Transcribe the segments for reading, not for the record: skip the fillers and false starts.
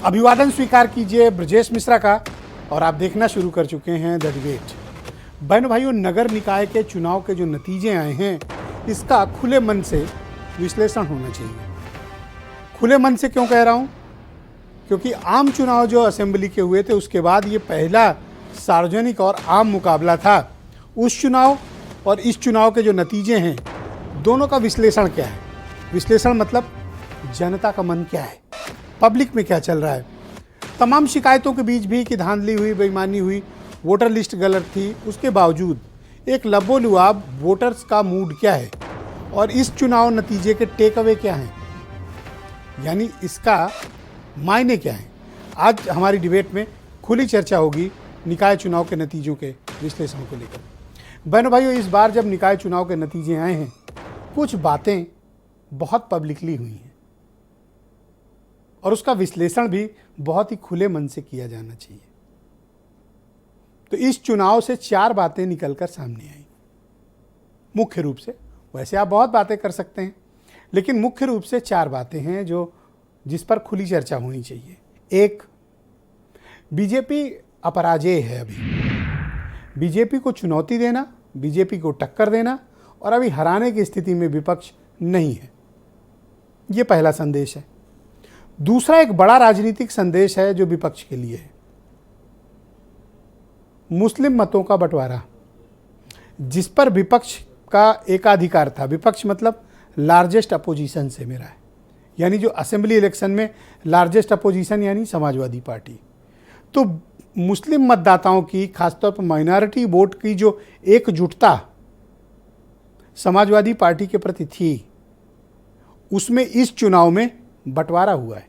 अभिवादन स्वीकार कीजिए ब्रजेश मिश्रा का। और आप देखना शुरू कर चुके हैं द डिबेट। बहनों भाइयों, नगर निकाय के चुनाव के जो नतीजे आए हैं, इसका खुले मन से विश्लेषण होना चाहिए। खुले मन से क्यों कह रहा हूं? क्योंकि आम चुनाव जो असेंबली के हुए थे, उसके बाद ये पहला सार्वजनिक और आम मुकाबला था। उस चुनाव और इस चुनाव के जो नतीजे हैं, दोनों का विश्लेषण क्या है? विश्लेषण मतलब जनता का मन क्या है, पब्लिक में क्या चल रहा है। तमाम शिकायतों के बीच भी कि धांधली हुई, बेईमानी हुई, वोटर लिस्ट गलत थी, उसके बावजूद एक लबोलुआब वोटर्स का मूड क्या है और इस चुनाव नतीजे के टेक अवे क्या हैं, यानी इसका मायने क्या है। आज हमारी डिबेट में खुली चर्चा होगी निकाय चुनाव के नतीजों के विश्लेषण को लेकर। बहनों भाइयों, इस बार जब निकाय चुनाव के नतीजे आए हैं, कुछ बातें बहुत पब्लिकली हुई हैं और उसका विश्लेषण भी बहुत ही खुले मन से किया जाना चाहिए। तो इस चुनाव से 4 बातें निकलकर सामने आई मुख्य रूप से। वैसे आप बहुत बातें कर सकते हैं, लेकिन मुख्य रूप से 4 बातें हैं जो जिस पर खुली चर्चा होनी चाहिए। एक, बीजेपी अपराजेय है। अभी बीजेपी को चुनौती देना, बीजेपी को टक्कर देना और अभी हराने की स्थिति में विपक्ष नहीं है, ये पहला संदेश है। दूसरा, एक बड़ा राजनीतिक संदेश है जो विपक्ष के लिए है। मुस्लिम मतों का बंटवारा, जिस पर विपक्ष का एकाधिकार था। विपक्ष मतलब लार्जेस्ट अपोजिशन से मेरा है, यानी जो असेंबली इलेक्शन में लार्जेस्ट अपोजिशन यानी समाजवादी पार्टी। तो मुस्लिम मतदाताओं की, खासतौर पर माइनॉरिटी वोट की जो एकजुटता समाजवादी पार्टी के प्रति थी, उसमें इस चुनाव में बंटवारा हुआ है।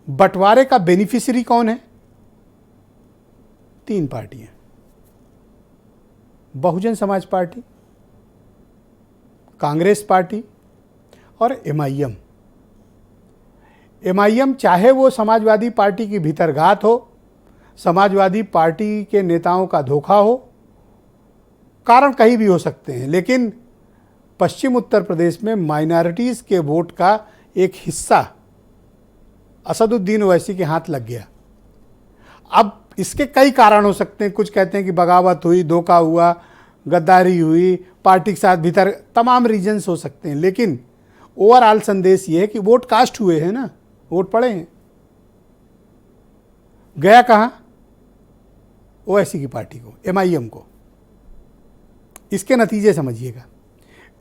बंटवारे का बेनिफिशियरी कौन है? 3 पार्टियां, बहुजन समाज पार्टी, कांग्रेस पार्टी और एमआईएम। एमआईएम चाहे वो समाजवादी पार्टी की भीतरघात हो, समाजवादी पार्टी के नेताओं का धोखा हो, कारण कहीं भी हो सकते हैं, लेकिन पश्चिम उत्तर प्रदेश में माइनॉरिटीज़ के वोट का एक हिस्सा असदुद्दीन ओवैसी के हाथ लग गया। अब इसके कई कारण हो सकते हैं। कुछ कहते हैं कि बगावत हुई, धोखा हुआ, गद्दारी हुई, पार्टी के साथ भीतर तमाम रीजन्स हो सकते हैं, लेकिन ओवरऑल संदेश ये है कि वोट कास्ट हुए हैं ना, वोट पड़े हैं। गया कहाँ? ओवैसी की पार्टी को, एमआईएम को। इसके नतीजे समझिएगा।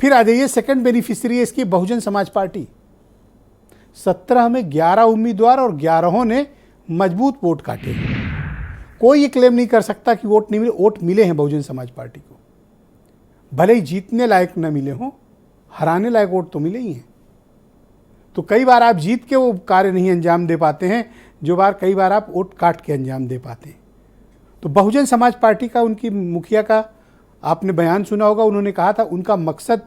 फिर आ जाइए, सेकंड बेनिफिशियरी है इसकी बहुजन समाज पार्टी। 17 में 11 उम्मीदवार और 11 ने मजबूत वोट काटे। कोई ये क्लेम नहीं कर सकता कि वोट नहीं मिले। वोट मिले हैं बहुजन समाज पार्टी को, भले ही जीतने लायक न मिले हों, हराने लायक वोट तो मिले ही हैं। तो कई बार आप जीत के वो कार्य नहीं अंजाम दे पाते हैं जो कई बार आप वोट काट के अंजाम दे पाते हैं। तो बहुजन समाज पार्टी का, उनकी मुखिया का आपने बयान सुना होगा। उन्होंने कहा था उनका मकसद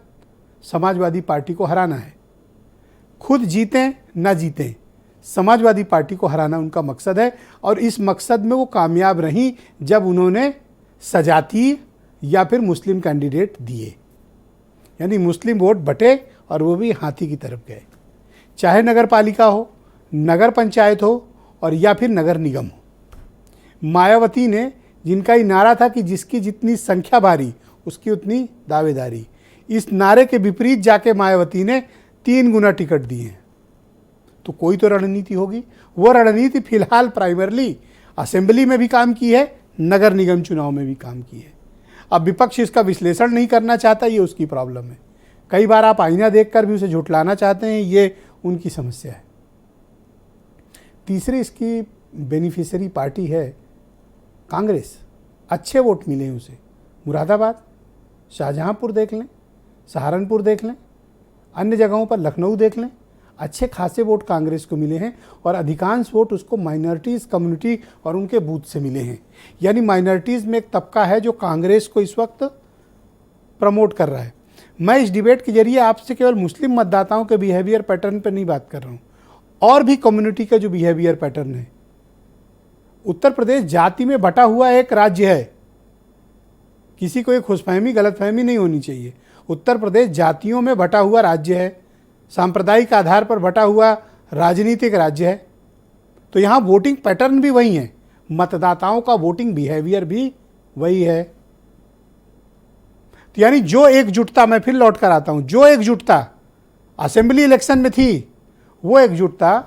समाजवादी पार्टी को हराना है। खुद जीतें ना जीतें, समाजवादी पार्टी को हराना उनका मकसद है। और इस मकसद में वो कामयाब रहीं जब उन्होंने सजातीय या फिर मुस्लिम कैंडिडेट दिए, यानी मुस्लिम वोट बटे और वो भी हाथी की तरफ गए। चाहे नगर पालिका हो, नगर पंचायत हो और या फिर नगर निगम हो। मायावती ने, जिनका ये नारा था कि जिसकी जितनी संख्या भारी उसकी उतनी दावेदारी, इस नारे के विपरीत जाके मायावती ने 3 गुना टिकट दिए हैं। तो कोई तो रणनीति होगी। वो रणनीति फिलहाल प्राइमरली असेंबली में भी काम की है, नगर निगम चुनाव में भी काम की है। अब विपक्ष इसका विश्लेषण नहीं करना चाहता, ये उसकी प्रॉब्लम है। कई बार आप आईना देखकर भी उसे झुठलाना चाहते हैं, ये उनकी समस्या है। तीसरी इसकी बेनिफिशियरी पार्टी है कांग्रेस। अच्छे वोट मिले हैं उसे। मुरादाबाद, शाहजहांपुर देख लें, सहारनपुर देख लें, अन्य जगहों पर लखनऊ देख लें, अच्छे खासे वोट कांग्रेस को मिले हैं और अधिकांश वोट उसको माइनॉरिटीज़ कम्युनिटी और उनके बूथ से मिले हैं। यानी माइनॉरिटीज़ में एक तबका है जो कांग्रेस को इस वक्त प्रमोट कर रहा है। मैं इस डिबेट के जरिए आपसे केवल मुस्लिम मतदाताओं के बिहेवियर पैटर्न पर नहीं बात कर रहा हूँ, और भी कम्युनिटी का जो बिहेवियर पैटर्न है। उत्तर प्रदेश जाति में बटा हुआ एक राज्य है। किसी को एक खुशफहमी, गलतफहमी नहीं होनी चाहिए। उत्तर प्रदेश जातियों में बटा हुआ राज्य है, सांप्रदायिक आधार पर बटा हुआ राजनीतिक राज्य है, तो यहाँ वोटिंग पैटर्न भी वही है, मतदाताओं का वोटिंग बिहेवियर भी वही है। तो यानी जो एकजुटता, मैं फिर लौट कर आता हूं, जो एकजुटता असेंबली इलेक्शन में थी, वो एकजुटता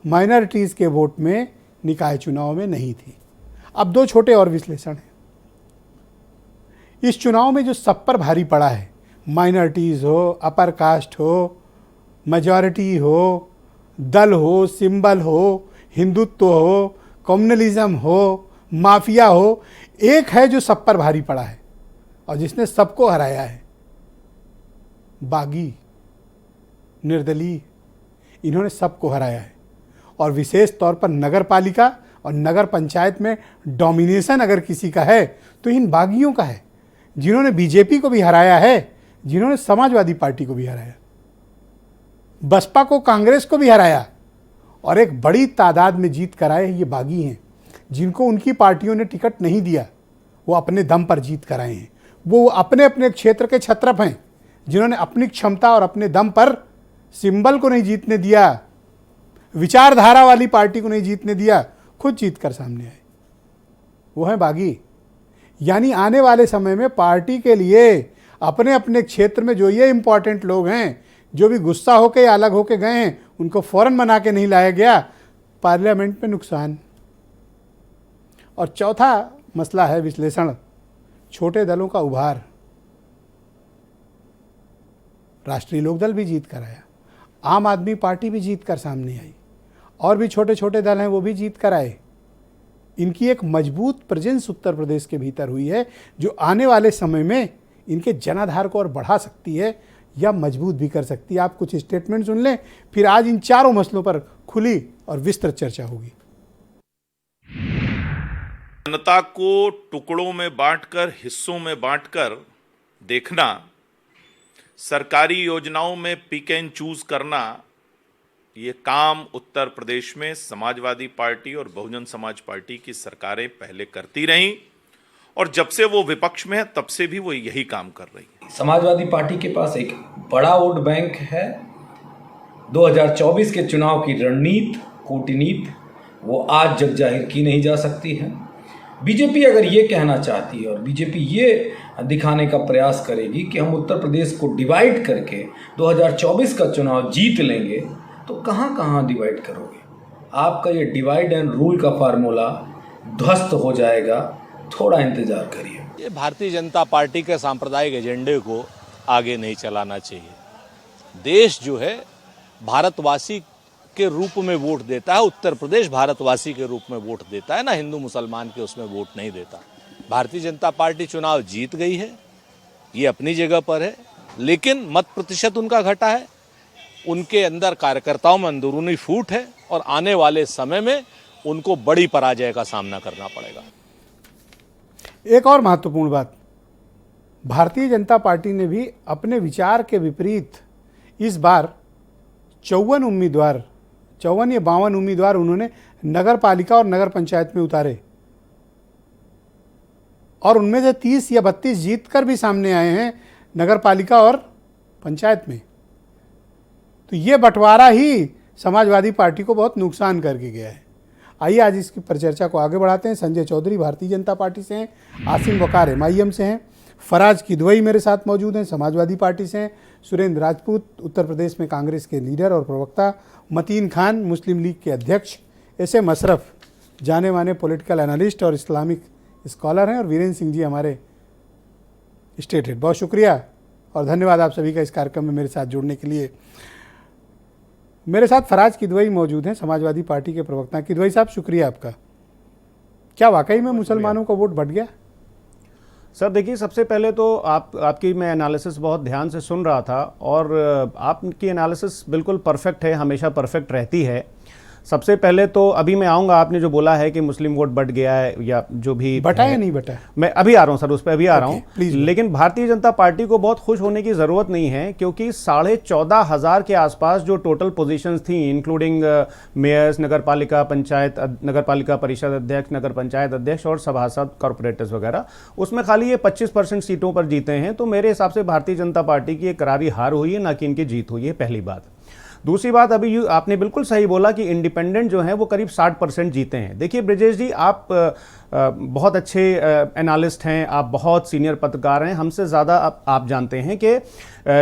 माइनॉरिटीज के वोट में निकाय चुनाव में नहीं थी। अब दो छोटे और विश्लेषण हैं। इस चुनाव में जो सब पर भारी पड़ा है, माइनॉरिटीज हो, अपर कास्ट हो, मेजॉरिटी हो, दल हो, सिंबल हो, हिंदुत्व हो, कम्युनलिज्म हो, माफिया हो, एक है जो सब पर भारी पड़ा है और जिसने सबको हराया है, बागी, निर्दलीय, इन्होंने सबको हराया है। और विशेष तौर पर नगर पालिका और नगर पंचायत में डोमिनेशन अगर किसी का है तो इन बागियों का है, जिन्होंने बीजेपी को भी हराया है, जिन्होंने समाजवादी पार्टी को भी हराया, बसपा को, कांग्रेस को भी हराया और एक बड़ी तादाद में जीत कराए। ये बागी हैं, जिनको उनकी पार्टियों ने टिकट नहीं दिया, वो अपने दम पर जीत कराए हैं। वो अपने अपने क्षेत्र के छत्रप हैं, जिन्होंने अपनी क्षमता और अपने दम पर सिंबल को नहीं जीतने दिया, विचारधारा वाली पार्टी को नहीं जीतने दिया, खुद जीत कर सामने आए। वो हैं बागी। यानी आने वाले समय में पार्टी के लिए अपने अपने क्षेत्र में जो ये इंपॉर्टेंट लोग हैं, जो भी गुस्सा होके या अलग होके गए हैं, उनको फौरन मना के नहीं लाया गया, पार्लियामेंट में नुकसान। और चौथा मसला है विश्लेषण, छोटे दलों का उभार। राष्ट्रीय लोकदल भी जीत कर आया, आम आदमी पार्टी भी जीत कर सामने आई, और भी छोटे छोटे दल हैं वो भी जीत कर आए। इनकी एक मजबूत प्रेजेंस उत्तर प्रदेश के भीतर हुई है, जो आने वाले समय में इनके जनाधार को और बढ़ा सकती है या मजबूत भी कर सकती है। आप कुछ स्टेटमेंट सुन लें, फिर आज इन चारों मसलों पर खुली और विस्तृत चर्चा होगी। जनता को टुकड़ों में बांटकर, हिस्सों में बांटकर देखना, सरकारी योजनाओं में पिक एंड चूज करना, ये काम उत्तर प्रदेश में समाजवादी पार्टी और बहुजन समाज पार्टी की सरकारें पहले करती रहीं और जब से वो विपक्ष में है तब से भी वो यही काम कर रही है। समाजवादी पार्टी के पास एक बड़ा वोट बैंक है। 2024 के चुनाव की रणनीति, कूटनीति वो आज जग जाहिर की नहीं जा सकती है। बीजेपी अगर ये कहना चाहती है और बीजेपी ये दिखाने का प्रयास करेगी कि हम उत्तर प्रदेश को डिवाइड करके 2024 का चुनाव जीत लेंगे, तो कहाँ कहाँ डिवाइड करोगे? आपका ये डिवाइड एंड रूल का फार्मूला ध्वस्त हो जाएगा। थोड़ा इंतजार करिए। ये भारतीय जनता पार्टी के सांप्रदायिक एजेंडे को आगे नहीं चलाना चाहिए। देश जो है भारतवासी के रूप में वोट देता है, उत्तर प्रदेश भारतवासी के रूप में वोट देता है ना, हिंदू मुसलमान के उसमें वोट नहीं देता। भारतीय जनता पार्टी चुनाव जीत गई है, ये अपनी जगह पर है, लेकिन मत प्रतिशत उनका घटा है, उनके अंदर कार्यकर्ताओं में अंदरूनी फूट है और आने वाले समय में उनको बड़ी पराजय का सामना करना पड़ेगा। एक और महत्वपूर्ण बात, भारतीय जनता पार्टी ने भी अपने विचार के विपरीत इस बार 54 उम्मीदवार, 54 या 52 उम्मीदवार उन्होंने नगर पालिका और नगर पंचायत में उतारे और उनमें से 30 या 32 जीत कर भी सामने आए हैं नगर पालिका और पंचायत में। तो ये बंटवारा ही समाजवादी पार्टी को बहुत नुकसान करके गया है। आइए आज इसकी परिचर्चा को आगे बढ़ाते हैं। संजय चौधरी भारतीय जनता पार्टी से हैं, आसिम वकार MIM से हैं, फराज किदवई मेरे साथ मौजूद हैं, समाजवादी पार्टी से हैं, सुरेंद्र राजपूत उत्तर प्रदेश में कांग्रेस के लीडर और प्रवक्ता, मतीन खान मुस्लिम लीग के अध्यक्ष, SM अशरफ जाने माने पॉलिटिकल एनालिस्ट और इस्लामिक स्कॉलर हैं, और वीरेंद्र सिंह जी हमारे स्टेट हेड। बहुत शुक्रिया और धन्यवाद आप सभी का इस कार्यक्रम में मेरे साथ जुड़ने के लिए। मेरे साथ फराज किदवई मौजूद हैं, समाजवादी पार्टी के प्रवक्ता। किदवई साहब, शुक्रिया आपका। क्या वाकई में मुसलमानों का वोट बढ़ गया? सर देखिए, सबसे पहले तो आपकी मैं एनालिसिस बहुत ध्यान से सुन रहा था और आपकी एनालिसिस बिल्कुल परफेक्ट है, हमेशा परफेक्ट रहती है। सबसे पहले तो अभी मैं आऊँगा, आपने जो बोला है कि मुस्लिम वोट बढ़ गया है या जो भी बटा या नहीं बटा, मैं अभी आ रहा हूँ सर, उस पर अभी आ रहा हूँ। लेकिन भारतीय जनता पार्टी को बहुत खुश होने की ज़रूरत नहीं है, क्योंकि 14,500 के आसपास जो टोटल पोजीशंस थी, इंक्लूडिंग मेयर्स, नगर पालिका पंचायत, नगर पालिका परिषद अध्यक्ष, नगर पंचायत अध्यक्ष और सभासद, कॉर्पोरेटर्स वगैरह, उसमें खाली ये 25% सीटों पर जीते हैं। तो मेरे हिसाब से भारतीय जनता पार्टी की एक करारी हार हुई है, ना कि इनकी जीत हुई है, पहली बात। दूसरी बात, अभी आपने बिल्कुल सही बोला कि इंडिपेंडेंट जो है वो करीब 60% जीते हैं। देखिए ब्रजेश जी, आप बहुत अच्छे एनालिस्ट हैं, आप बहुत सीनियर पत्रकार हैं, हमसे ज़्यादा आप जानते हैं कि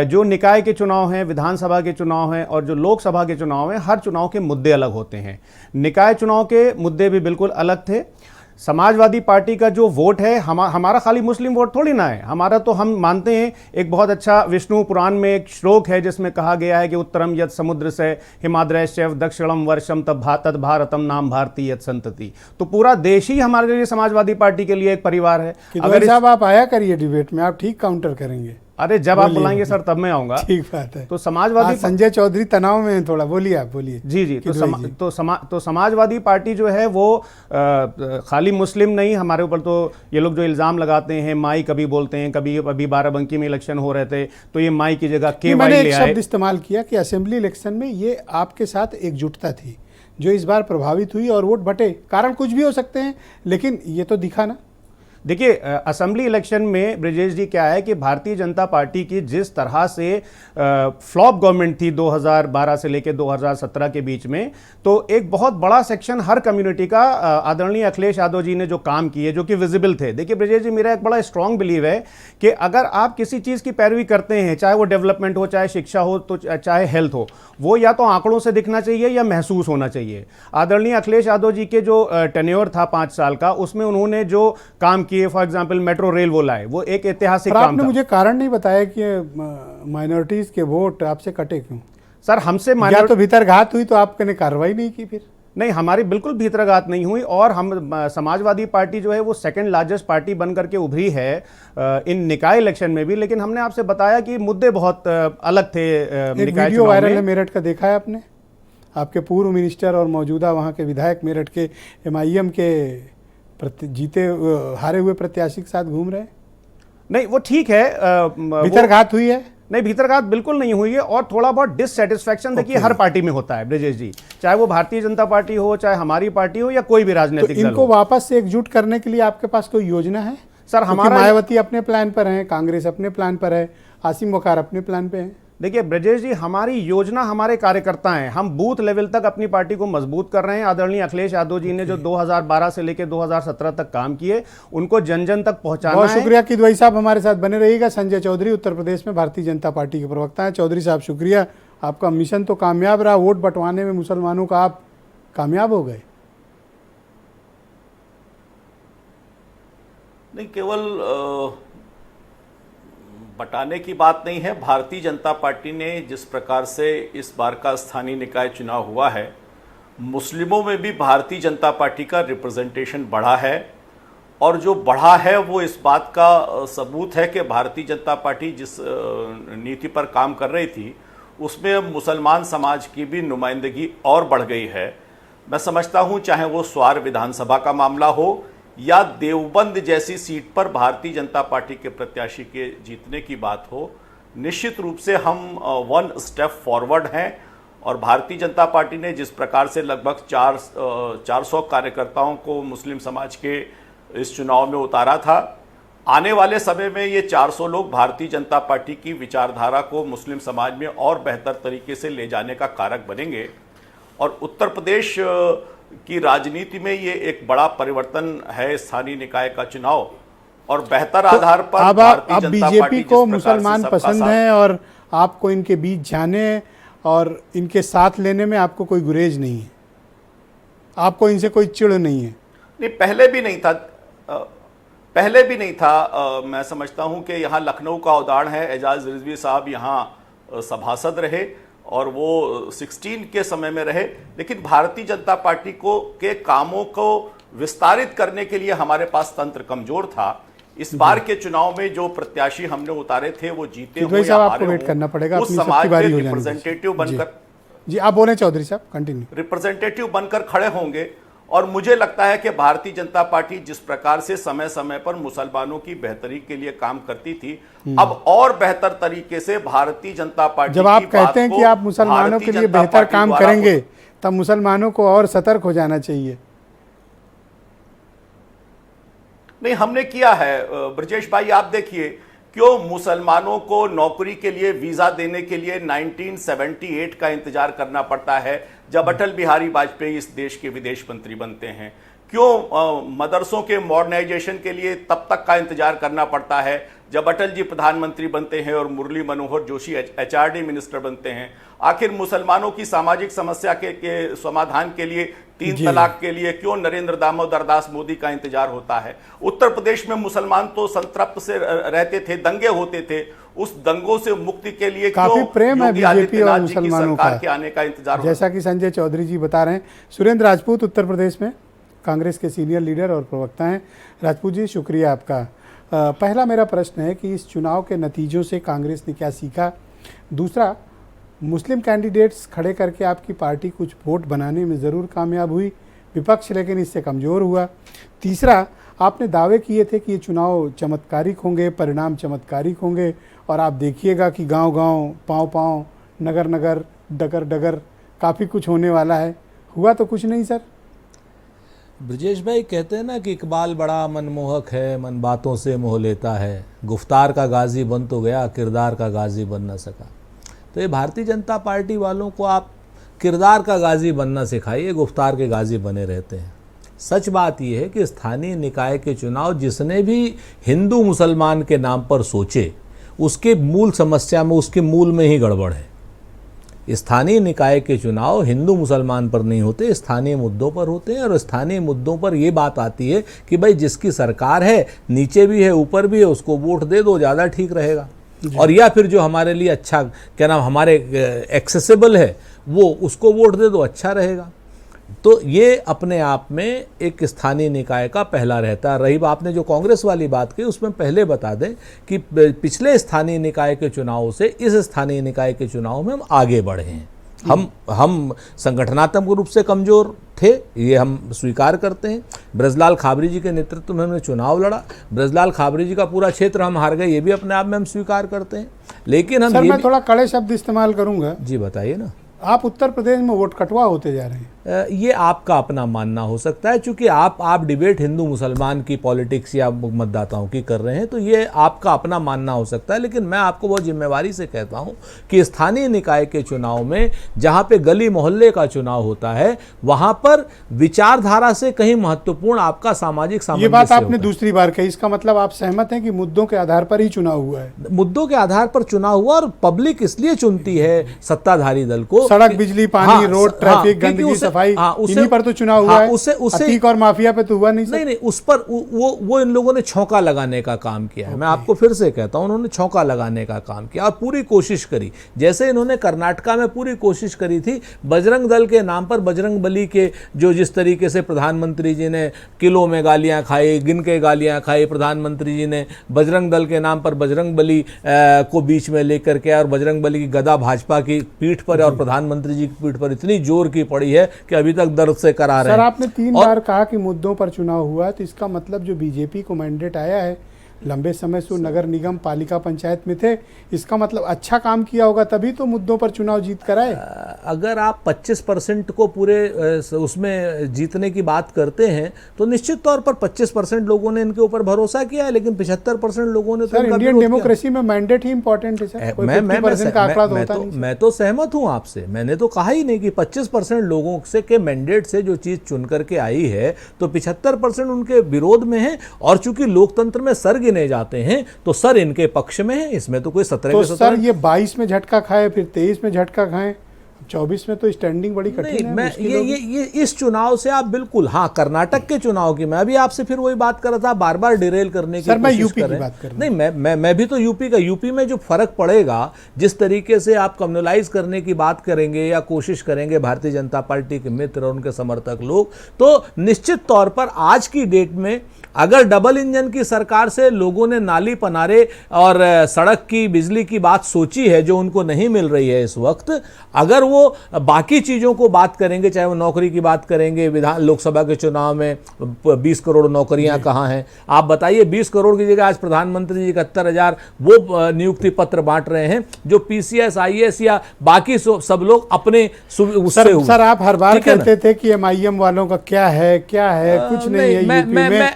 जो निकाय के चुनाव हैं, विधानसभा के चुनाव हैं और जो लोकसभा के चुनाव हैं, हर चुनाव के मुद्दे अलग होते हैं। निकाय चुनाव के मुद्दे भी बिल्कुल अलग थे। समाजवादी पार्टी का जो वोट है, हमारा खाली मुस्लिम वोट थोड़ी ना है, हमारा तो हम मानते हैं, एक बहुत अच्छा विष्णु पुराण में एक श्लोक है जिसमें कहा गया है कि उत्तरम यत् समुद्र से हिमाद्रैश्चैव दक्षिणम वर्षम तद भारतम नाम भारती यत् संतति। तो पूरा देश ही हमारे लिए समाजवादी पार्टी के लिए एक परिवार है। अगर साहब आप आया करिए डिबेट में, आप ठीक काउंटर करेंगे। अरे जब आप बुलाएंगे सर तब मैं आऊंगा। ठीक बात है। तो समाजवादी संजय चौधरी तनाव में है थोड़ा, बोलिए आप, बोलिए। जी जी, तो समाजवादी पार्टी जो है वो खाली मुस्लिम नहीं, हमारे ऊपर तो ये लोग जो इल्ज़ाम लगाते हैं, माई कभी बोलते हैं, कभी अभी बाराबंकी में इलेक्शन हो रहे थे तो ये माई की जगह के वाई ले आए। मैंने एक शब्द इस्तेमाल किया कि असेंबली इलेक्शन में ये आपके साथ एकजुटता थी जो इस बार प्रभावित हुई और वोट बटे। कारण कुछ भी हो सकते हैं, लेकिन ये तो दिखा ना। देखिए असेंबली इलेक्शन में ब्रजेश जी क्या है कि भारतीय जनता पार्टी की जिस तरह से फ्लॉप गवर्नमेंट थी 2012 से लेकर 2017 के बीच में, तो एक बहुत बड़ा सेक्शन हर कम्युनिटी का आदरणीय अखिलेश यादव जी ने जो काम किए जो कि विजिबल थे। देखिए ब्रजेश जी, मेरा एक बड़ा स्ट्रांग बिलीव है कि अगर आप किसी चीज़ की पैरवी करते हैं, चाहे वो डेवलपमेंट हो, चाहे शिक्षा हो, तो चाहे हेल्थ हो, वो या तो आंकड़ों से दिखना चाहिए या महसूस होना चाहिए। आदरणीय अखिलेश यादव जी के जो टेन्योर था 5 साल का, उसमें उन्होंने जो काम किए, फॉर एग्जांपल मेट्रो रेल वो लाए, वो एक ऐतिहासिक काम था। आपने मुझे कारण नहीं बताया कि माइनॉरिटीज के वोट आपसे कटे क्यों? सर हमसे या तो भीतरघात हुई तो आपने कार्रवाई नहीं की फिर? नहीं, हमारी बिल्कुल भीतरघात नहीं हुई और हम समाजवादी पार्टी जो है वो सेकंड लार्जेस्ट पार्टी बन करके उभरी है इन निकाय इलेक्शन में भी। लेकिन हमने आपसे बताया कि मुद्दे बहुत अलग थे। एक वीडियो वायरल है मेरठ का, देखा है आपने? आपके पूर्व मिनिस्टर और मौजूदा वहाँ के विधायक मेरठ के MIM के जीते हारे हुए प्रत्याशी के साथ घूम रहे हैं। नहीं वो ठीक है, भीतरघात हुई है? नहीं, भीतरघात बिल्कुल नहीं हुई है। और थोड़ा बहुत डिससेटिस्फैक्शन देखिए हर पार्टी में होता है ब्रजेश जी, चाहे वो भारतीय जनता पार्टी हो, चाहे हमारी पार्टी हो, या कोई भी राजनीतिक दल हो। इनको वापस से एकजुट करने के लिए आपके पास कोई योजना है? सर हमारा मायावती अपने प्लान पर है, कांग्रेस अपने प्लान पर है, आसिम वकार अपने प्लान पे है। देखिए ब्रजेश जी, हमारी योजना हमारे कार्यकर्ता हैं, हम बूथ लेवल तक अपनी पार्टी को मजबूत कर रहे हैं। आदरणीय अखिलेश यादव जी ने जो 2012 से लेकर 2017 तक काम किए, उनको जन जन तक पहुंचाना है। बहुत शुक्रिया किदवई साहब, हमारे साथ बने रहिएगा। संजय चौधरी उत्तर प्रदेश में भारतीय जनता पार्टी के प्रवक्ता हैं। चौधरी साहब शुक्रिया, आपका मिशन तो कामयाब रहा, वोट बंटवाने में मुसलमानों का आप कामयाब हो गए। नहीं, केवल बटाने की बात नहीं है। भारतीय जनता पार्टी ने जिस प्रकार से इस बार का स्थानीय निकाय चुनाव हुआ है, मुस्लिमों में भी भारतीय जनता पार्टी का रिप्रेजेंटेशन बढ़ा है। और जो बढ़ा है वो इस बात का सबूत है कि भारतीय जनता पार्टी जिस नीति पर काम कर रही थी उसमें अब मुसलमान समाज की भी नुमाइंदगी और बढ़ गई है। मैं समझता हूँ चाहे वो स्वार विधानसभा का मामला हो या देवबंद जैसी सीट पर भारतीय जनता पार्टी के प्रत्याशी के जीतने की बात हो, निश्चित रूप से हम 1 स्टेप फॉरवर्ड हैं। और भारतीय जनता पार्टी ने जिस प्रकार से लगभग 400 कार्यकर्ताओं को मुस्लिम समाज के इस चुनाव में उतारा था, आने वाले समय में ये 400 लोग भारतीय जनता पार्टी की विचारधारा को मुस्लिम समाज में और बेहतर तरीके से ले जाने का कारक बनेंगे। और उत्तर प्रदेश की राजनीति में ये एक बड़ा परिवर्तन है स्थानीय निकाय का चुनाव। और बेहतर आधार पर अब भारतीय जनता बीजेपी पार्टी को मुसलमान पसंद हैं और आपको इनके बीच जाने और इनके साथ लेने में आपको कोई गुरेज नहीं है, आपको इनसे कोई चिढ़ नहीं है? नहीं, पहले भी नहीं था, पहले भी नहीं था। मैं समझता हूं कि यहाँ लखनऊ का उदाहरण है, एजाज रिजवी साहब यहाँ सभासद रहे और वो 16 के समय में रहे। लेकिन भारतीय जनता पार्टी को के कामों को विस्तारित करने के लिए हमारे पास तंत्र कमजोर था। इस बार के चुनाव में जो प्रत्याशी हमने उतारे थे वो जीते हुए या हारे वेट करना पड़ेगा, उस समाज के रिप्रेजेंटेटिव बनकर। जी आप बोले चौधरी साहब, कंटिन्यू। रिप्रेजेंटेटिव बनकर खड़े होंगे। और मुझे लगता है कि भारतीय जनता पार्टी जिस प्रकार से समय समय पर मुसलमानों की बेहतरी के लिए काम करती थी, अब और बेहतर तरीके से भारतीय जनता पार्टी जब आप कहते हैं कि आप मुसलमानों के लिए बेहतर काम करेंगे, तब मुसलमानों को और सतर्क हो जाना चाहिए। नहीं, हमने किया है ब्रजेश भाई। आप देखिए क्यों मुसलमानों को नौकरी के लिए वीजा देने के लिए 1978 का इंतजार करना पड़ता है जब अटल बिहारी वाजपेयी इस देश के विदेश मंत्री बनते हैं? क्यों मदरसों के मॉडर्नाइजेशन के लिए तब तक का इंतजार करना पड़ता है जब अटल जी प्रधानमंत्री बनते हैं और मुरली मनोहर जोशी एचआरडी मिनिस्टर बनते हैं? आखिर मुसलमानों की सामाजिक समस्या के समाधान के लिए, 3 तलाक के लिए क्यों नरेंद्र दामोदर दास मोदी का इंतजार होता है? उत्तर प्रदेश में मुसलमान तो संतृप्त से रहते थे, दंगे होते थे, उस दंगों से मुक्ति के लिए काफी प्रेम है बीजेपी और जी की मुसलमानों सरकार का के आने का इंतजार जैसा कि संजय चौधरी जी बता रहे हैं। सुरेंद्र राजपूत उत्तर प्रदेश में कांग्रेस के सीनियर लीडर और प्रवक्ता हैं। राजपूत जी, शुक्रिया आपका। पहला मेरा प्रश्न है कि इस चुनाव के नतीजों से कांग्रेस ने क्या सीखा? दूसरा, मुस्लिम कैंडिडेट्स खड़े करके आपकी पार्टी कुछ वोट बनाने में ज़रूर कामयाब हुई, विपक्ष लेकिन इससे कमज़ोर हुआ। तीसरा, आपने दावे किए थे कि ये चुनाव चमत्कारिक होंगे, परिणाम चमत्कारिक होंगे, और आप देखिएगा कि गांव-गांव, पाँव-पाँव, नगर-नगर, डगर-डगर काफ़ी कुछ होने वाला है। हुआ तो कुछ नहीं सर। ब्रजेश भाई कहते हैं ना कि इकबाल बड़ा मनमोहक है, मन बातों से मोह लेता है, गुफ्तार का गाजी बन तो गया, किरदार का गाजी बन ना सका। तो ये भारतीय जनता पार्टी वालों को आप किरदार का गाजी बनना सिखाइए, गुफ्तार के गाजी बने रहते हैं। सच बात यह है कि स्थानीय निकाय के चुनाव जिसने भी हिंदू मुसलमान के नाम पर सोचे, उसके मूल समस्या में, उसके मूल में ही गड़बड़ है। स्थानीय निकाय के चुनाव हिंदू मुसलमान पर नहीं होते, स्थानीय मुद्दों पर होते हैं। और स्थानीय मुद्दों पर ये बात आती है कि भाई जिसकी सरकार है, नीचे भी है ऊपर भी है, उसको वोट दे दो, ज़्यादा ठीक रहेगा। और या फिर जो हमारे लिए अच्छा, क्या नाम, हमारे एक्सेसिबल है, वो उसको वोट दे दो, अच्छा रहेगा। तो ये अपने आप में एक स्थानीय निकाय का पहला रहता है। रही आपने जो कांग्रेस वाली बात की, उसमें पहले बता दें कि पिछले स्थानीय निकाय के चुनाव से इस स्थानीय निकाय के चुनाव में हम आगे बढ़े हैं। हम संगठनात्मक रूप से कमज़ोर थे, ये हम स्वीकार करते हैं। ब्रजलाल खाबरी जी के नेतृत्व में हमने चुनाव लड़ा, ब्रजलाल खाबरी जी का पूरा क्षेत्र हम हार गए, ये भी अपने आप में हम स्वीकार करते हैं। लेकिन हम सर, मैं थोड़ा कड़े शब्द इस्तेमाल करूंगा। जी बताइए ना। आप उत्तर प्रदेश में वोट कटवा होते जा रहे हैं। ये आपका अपना मानना हो सकता है, क्योंकि आप डिबेट हिंदू मुसलमान की पॉलिटिक्स या मतदाताओं की कर रहे हैं, तो ये आपका अपना मानना हो सकता है। लेकिन मैं आपको बहुत जिम्मेवारी से कहता हूं कि स्थानीय निकाय के चुनाव में, जहां पे गली मोहल्ले का चुनाव होता है, वहां पर विचारधारा से कहीं महत्वपूर्ण आपका सामाजिक सामंजस्य। ये बात आपने दूसरी बार कही, इसका मतलब आप सहमत हैं कि मुद्दों के आधार पर ही चुनाव हुआ है? मुद्दों के आधार पर चुनाव हुआ, और पब्लिक इसलिए चुनती है सत्ताधारी दल को। सड़क, बिजली, पानी, रोड, ट्रैफिक, गंदगी, सफाई, इन्हीं पर तो चुनाव हुआ है। अतीक और माफिया पे तो हुआ नहीं। नहीं, उस पर वो इन लोगों ने छौंका लगाने का काम किया है। मैं आपको फिर से कहता हूं, उन्होंने छौंका लगाने का काम किया और पूरी कोशिश करी। जैसे इन्होंने कर्नाटका में पूरी कोशिश करी थी बजरंग दल के नाम पर, बजरंग बली के, जो जिस तरीके से प्रधानमंत्री जी ने किलो में गालियां खाई, गिन के गालियां खाई, प्रधानमंत्री जी ने दल के नाम पर बजरंग बली को बीच में लेकर के, और बजरंग बली की गदा भाजपा की पीठ पर और प्रधानमंत्री जी की पीठ पर इतनी जोर की पड़ी है कि अभी तक दर्द से करा रहे हैं। सर, आपने 3 बार कहा कि मुद्दों पर चुनाव हुआ, तो इसका मतलब जो बीजेपी को मैंडेट आया है, लंबे समय से नगर निगम, पालिका, पंचायत में थे, इसका मतलब अच्छा काम किया होगा, तभी तो मुद्दों पर चुनाव जीत कर आए। अगर आप 25% को पूरे उसमें जीतने की बात करते हैं, तो निश्चित तौर पर 25% लोगों ने इनके ऊपर भरोसा किया है, लेकिन 75% लोगों ने तो इंडियन डेमोक्रेसी में मैंडेट ही इंपॉर्टेंट है सर। मैं तो सहमत हूं आपसे। मैंने तो कहा ही नहीं कि 25% लोगों से के मैंडेट से जो चीज चुन करके आई है, तो 75% उनके विरोध में है। और चूंकि लोकतंत्र में सर गिने जाते हैं, तो सर इनके पक्ष में है। इसमें तो कोई 17 तो सर ये 22 में झटका खाए, फिर 23 में झटका खाएं, 24 में तो स्टैंडिंग बड़ी कठिन है। मैं ये इस चुनाव से आप बिल्कुल, हाँ, कर्नाटक के चुनाव की मैं अभी आपसे फिर वही बात कर रहा था, बार बार डिरेल करने की कोशिश कर रहे हैं। नहीं, मैं भी तो यूपी में जो फर्क पड़ेगा, जिस तरीके से आप कम्युनलाइज करने की बात करेंगे या कोशिश करेंगे भारतीय जनता पार्टी के मित्र और उनके समर्थक लोग, तो निश्चित तौर पर आज की डेट में अगर डबल इंजन की सरकार से लोगों ने नाली पनारे और सड़क की, बिजली की बात सोची है, जो उनको नहीं मिल रही है इस वक्त, अगर वो बाकी चीजों को बात करेंगे, चाहे वो नौकरी की बात करेंगे, लोकसभा के चुनाव में 20 करोड़ नौकरियां कहां हैं, आप बताइए। 20 करोड़ की जगह आज प्रधानमंत्री जी 71,000 वो नियुक्ति पत्र बांट रहे हैं, जो पीसीएस, आईएएस या बाकी सब लोग अपने सर, आप हर बार कहते थे कि एमआईएम वालों का क्या है, कुछ नहीं है यूपी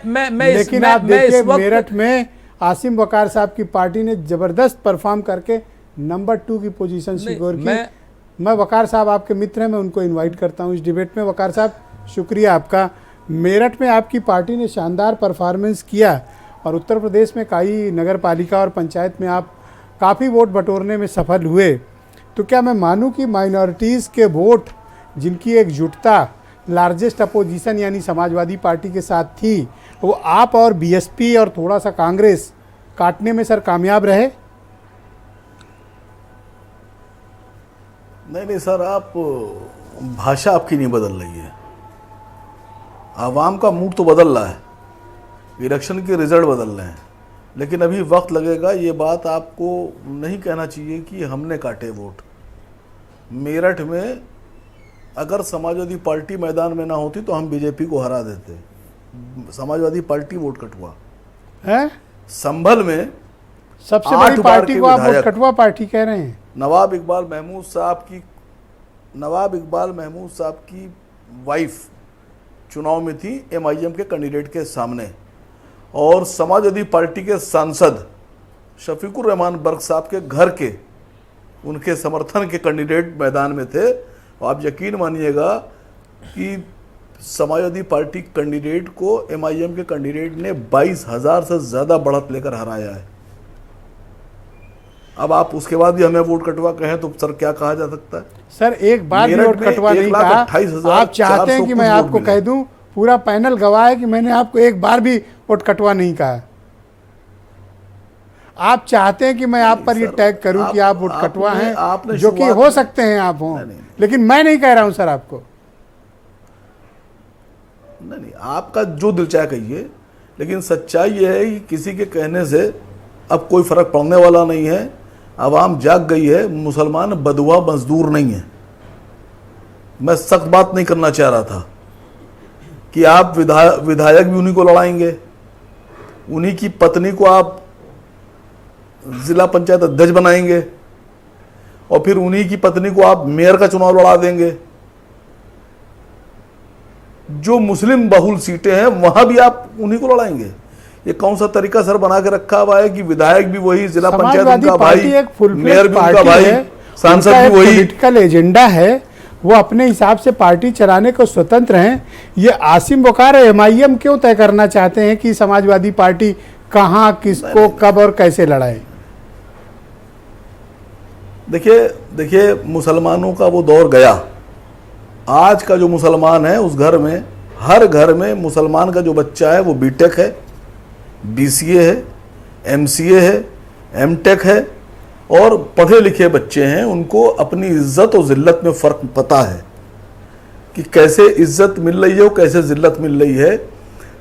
में। लेकिन आप देखिए, मेरठ में आसिम वकार साहब की पार्टी ने ज़बरदस्त परफॉर्म करके नंबर 2 की पोजीशन सिक्योर की। मैं वकार साहब आपके मित्र हैं, मैं उनको इनवाइट करता हूं इस डिबेट में। वकार साहब, शुक्रिया आपका। मेरठ में आपकी पार्टी ने शानदार परफॉर्मेंस किया और उत्तर प्रदेश में कई नगर पालिका और पंचायत में आप काफ़ी वोट बटोरने में सफल हुए। तो क्या मैं मानूं कि माइनॉरिटीज़ के वोट जिनकी एकजुटता लार्जेस्ट अपोजिशन यानी समाजवादी पार्टी के साथ थी, वो आप और बीएसपी और थोड़ा सा कांग्रेस काटने में सर कामयाब रहे? नहीं सर, आप भाषा आपकी नहीं बदल रही है। आवाम का मूड तो बदल रहा है, इलेक्शन के रिजल्ट बदल रहे हैं, लेकिन अभी वक्त लगेगा। ये बात आपको नहीं कहना चाहिए कि हमने काटे वोट। मेरठ में अगर समाजवादी पार्टी मैदान में ना होती तो हम बीजेपी को हरा देते। समाजवादी पार्टी वोट कटवा है। संभल में सबसे बड़ी पार्टी को आप वोट कटवा पार्टी कह रहे हैं। नवाब इकबाल महमूद साहब की वाइफ चुनाव में थी एमआईएम के कैंडिडेट के सामने, और समाजवादी पार्टी के सांसद शफीकुर रहमान बर्क साहब के घर के उनके समर्थन के कैंडिडेट मैदान में थे। और आप यकीन मानिएगा कि समाजवादी पार्टी कैंडिडेट को एमआईएम के कैंडिडेट ने 22,000 से ज़्यादा बढ़त लेकर हराया है। अब आप उसके बाद भी हमें वोट कटवा कहें तो सर क्या कहा जा सकता है? सर एक बार भी वोट कटवा नहीं कहा। आप चाहते हैं कि मैं आपको कह दूं, पूरा पैनल गवाह है कि मैंने आपको एक बार भी वोट कटवा नहीं कहा। आप चाहते हैं कि मैं आप पर ये टैग करूं कि आप वोट कटवा हैं, जो कि हो सकते हैं आप हों, लेकिन मैं नहीं कह रहा हूं सर आपको। नहीं, आपका जो दिल चाहे कहिए, लेकिन सच्चाई यह है कि किसी के कहने से अब कोई फर्क पड़ने वाला नहीं है। आवाम जाग गई है। मुसलमान बदुआ मजदूर नहीं है। मैं सख्त बात नहीं करना चाह रहा था कि आप विधायक भी उन्हीं को लड़ाएंगे, उन्हीं की पत्नी को आप जिला पंचायत अध्यक्ष बनाएंगे, और फिर उन्हीं की पत्नी को आप मेयर का चुनाव लड़ा देंगे। जो मुस्लिम बहुल सीटें हैं वहां भी आप उन्हीं को लड़ाएंगे। ये कौन सा तरीका सर बना के रखा हुआ है कि विधायक भी वही, जिला पंचायत उनका भाई, मेयर भी उनका भाई, सांसद भी वही। पॉलिटिकल एजेंडा है, वो अपने हिसाब से पार्टी चलाने को स्वतंत्र हैं। ये आसिम वकार एमआईएम क्यों तय करना चाहते हैं कि समाजवादी पार्टी कहां, किसको, कब और कैसे लड़ाए? देखिए मुसलमानों का वो दौर गया। आज का जो मुसलमान है उस घर में, हर घर में मुसलमान का जो बच्चा है वो बीटेक है, बीसीए है, एमसीए है, एमटेक है, और पढ़े लिखे बच्चे हैं। उनको अपनी इज्जत और जिल्लत में फ़र्क पता है कि कैसे इज्जत मिल रही है और कैसे जिल्लत मिल रही है।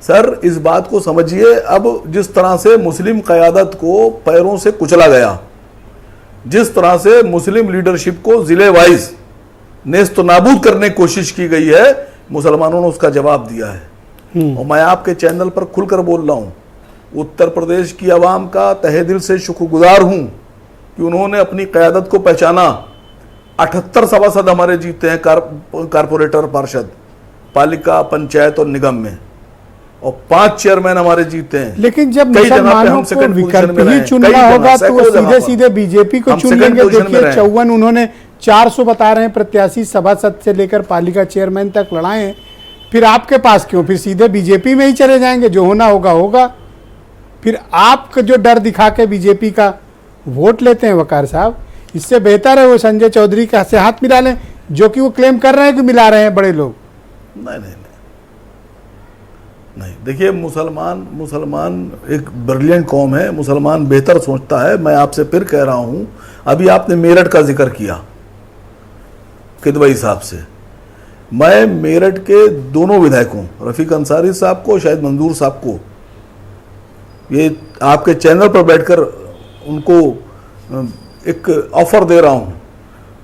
सर इस बात को समझिए, अब जिस तरह से मुस्लिम क़यादत को पैरों से कुचला गया, जिस तरह से मुस्लिम लीडरशिप को ज़िले वाइज नेस्त नाबूद करने की कोशिश की गई है, मुसलमानों ने उसका जवाब दिया है। और मैं आपके चैनल पर खुलकर बोल रहा हूँ, उत्तर प्रदेश की आवाम का तहे दिल से शुक्रगुजार हूँ कि उन्होंने अपनी क़यादत को पहचाना। 78 सभासद हमारे जीते हैं कारपोरेटर, पार्षद, पालिका, पंचायत और निगम में, और 5 चेयरमैन हमारे जीते हैं। लेकिन जब मुसलमानों को विकल्प ही चुनना होगा तो वो सीधे सीधे बीजेपी को चुन लेंगे। देखिए 54 उन्होंने 400 बता रहे हैं प्रत्याशी सभासद से लेकर पालिका चेयरमैन तक लड़ाए। फिर आपके पास क्यों? फिर सीधे बीजेपी में ही चले जाएंगे, जो होना होगा होगा। फिर आप जो डर दिखा के बीजेपी का वोट लेते हैं वकार साहब, इससे बेहतर है वो संजय चौधरी का से हाथ मिला लें, जो कि वो क्लेम कर रहे हैं कि मिला रहे हैं बड़े लोग। नहीं, देखिए मुसलमान एक ब्रिलियंट कौम है, मुसलमान बेहतर सोचता है। मैं आपसे फिर कह रहा हूं, अभी आपने मेरठ का जिक्र किया किदवई साहब से। मैं मेरठ के दोनों विधायकों, रफीक अंसारी साहब को, शायद मंजूर साहब को, ये आपके चैनल पर बैठकर उनको एक ऑफर दे रहा हूं,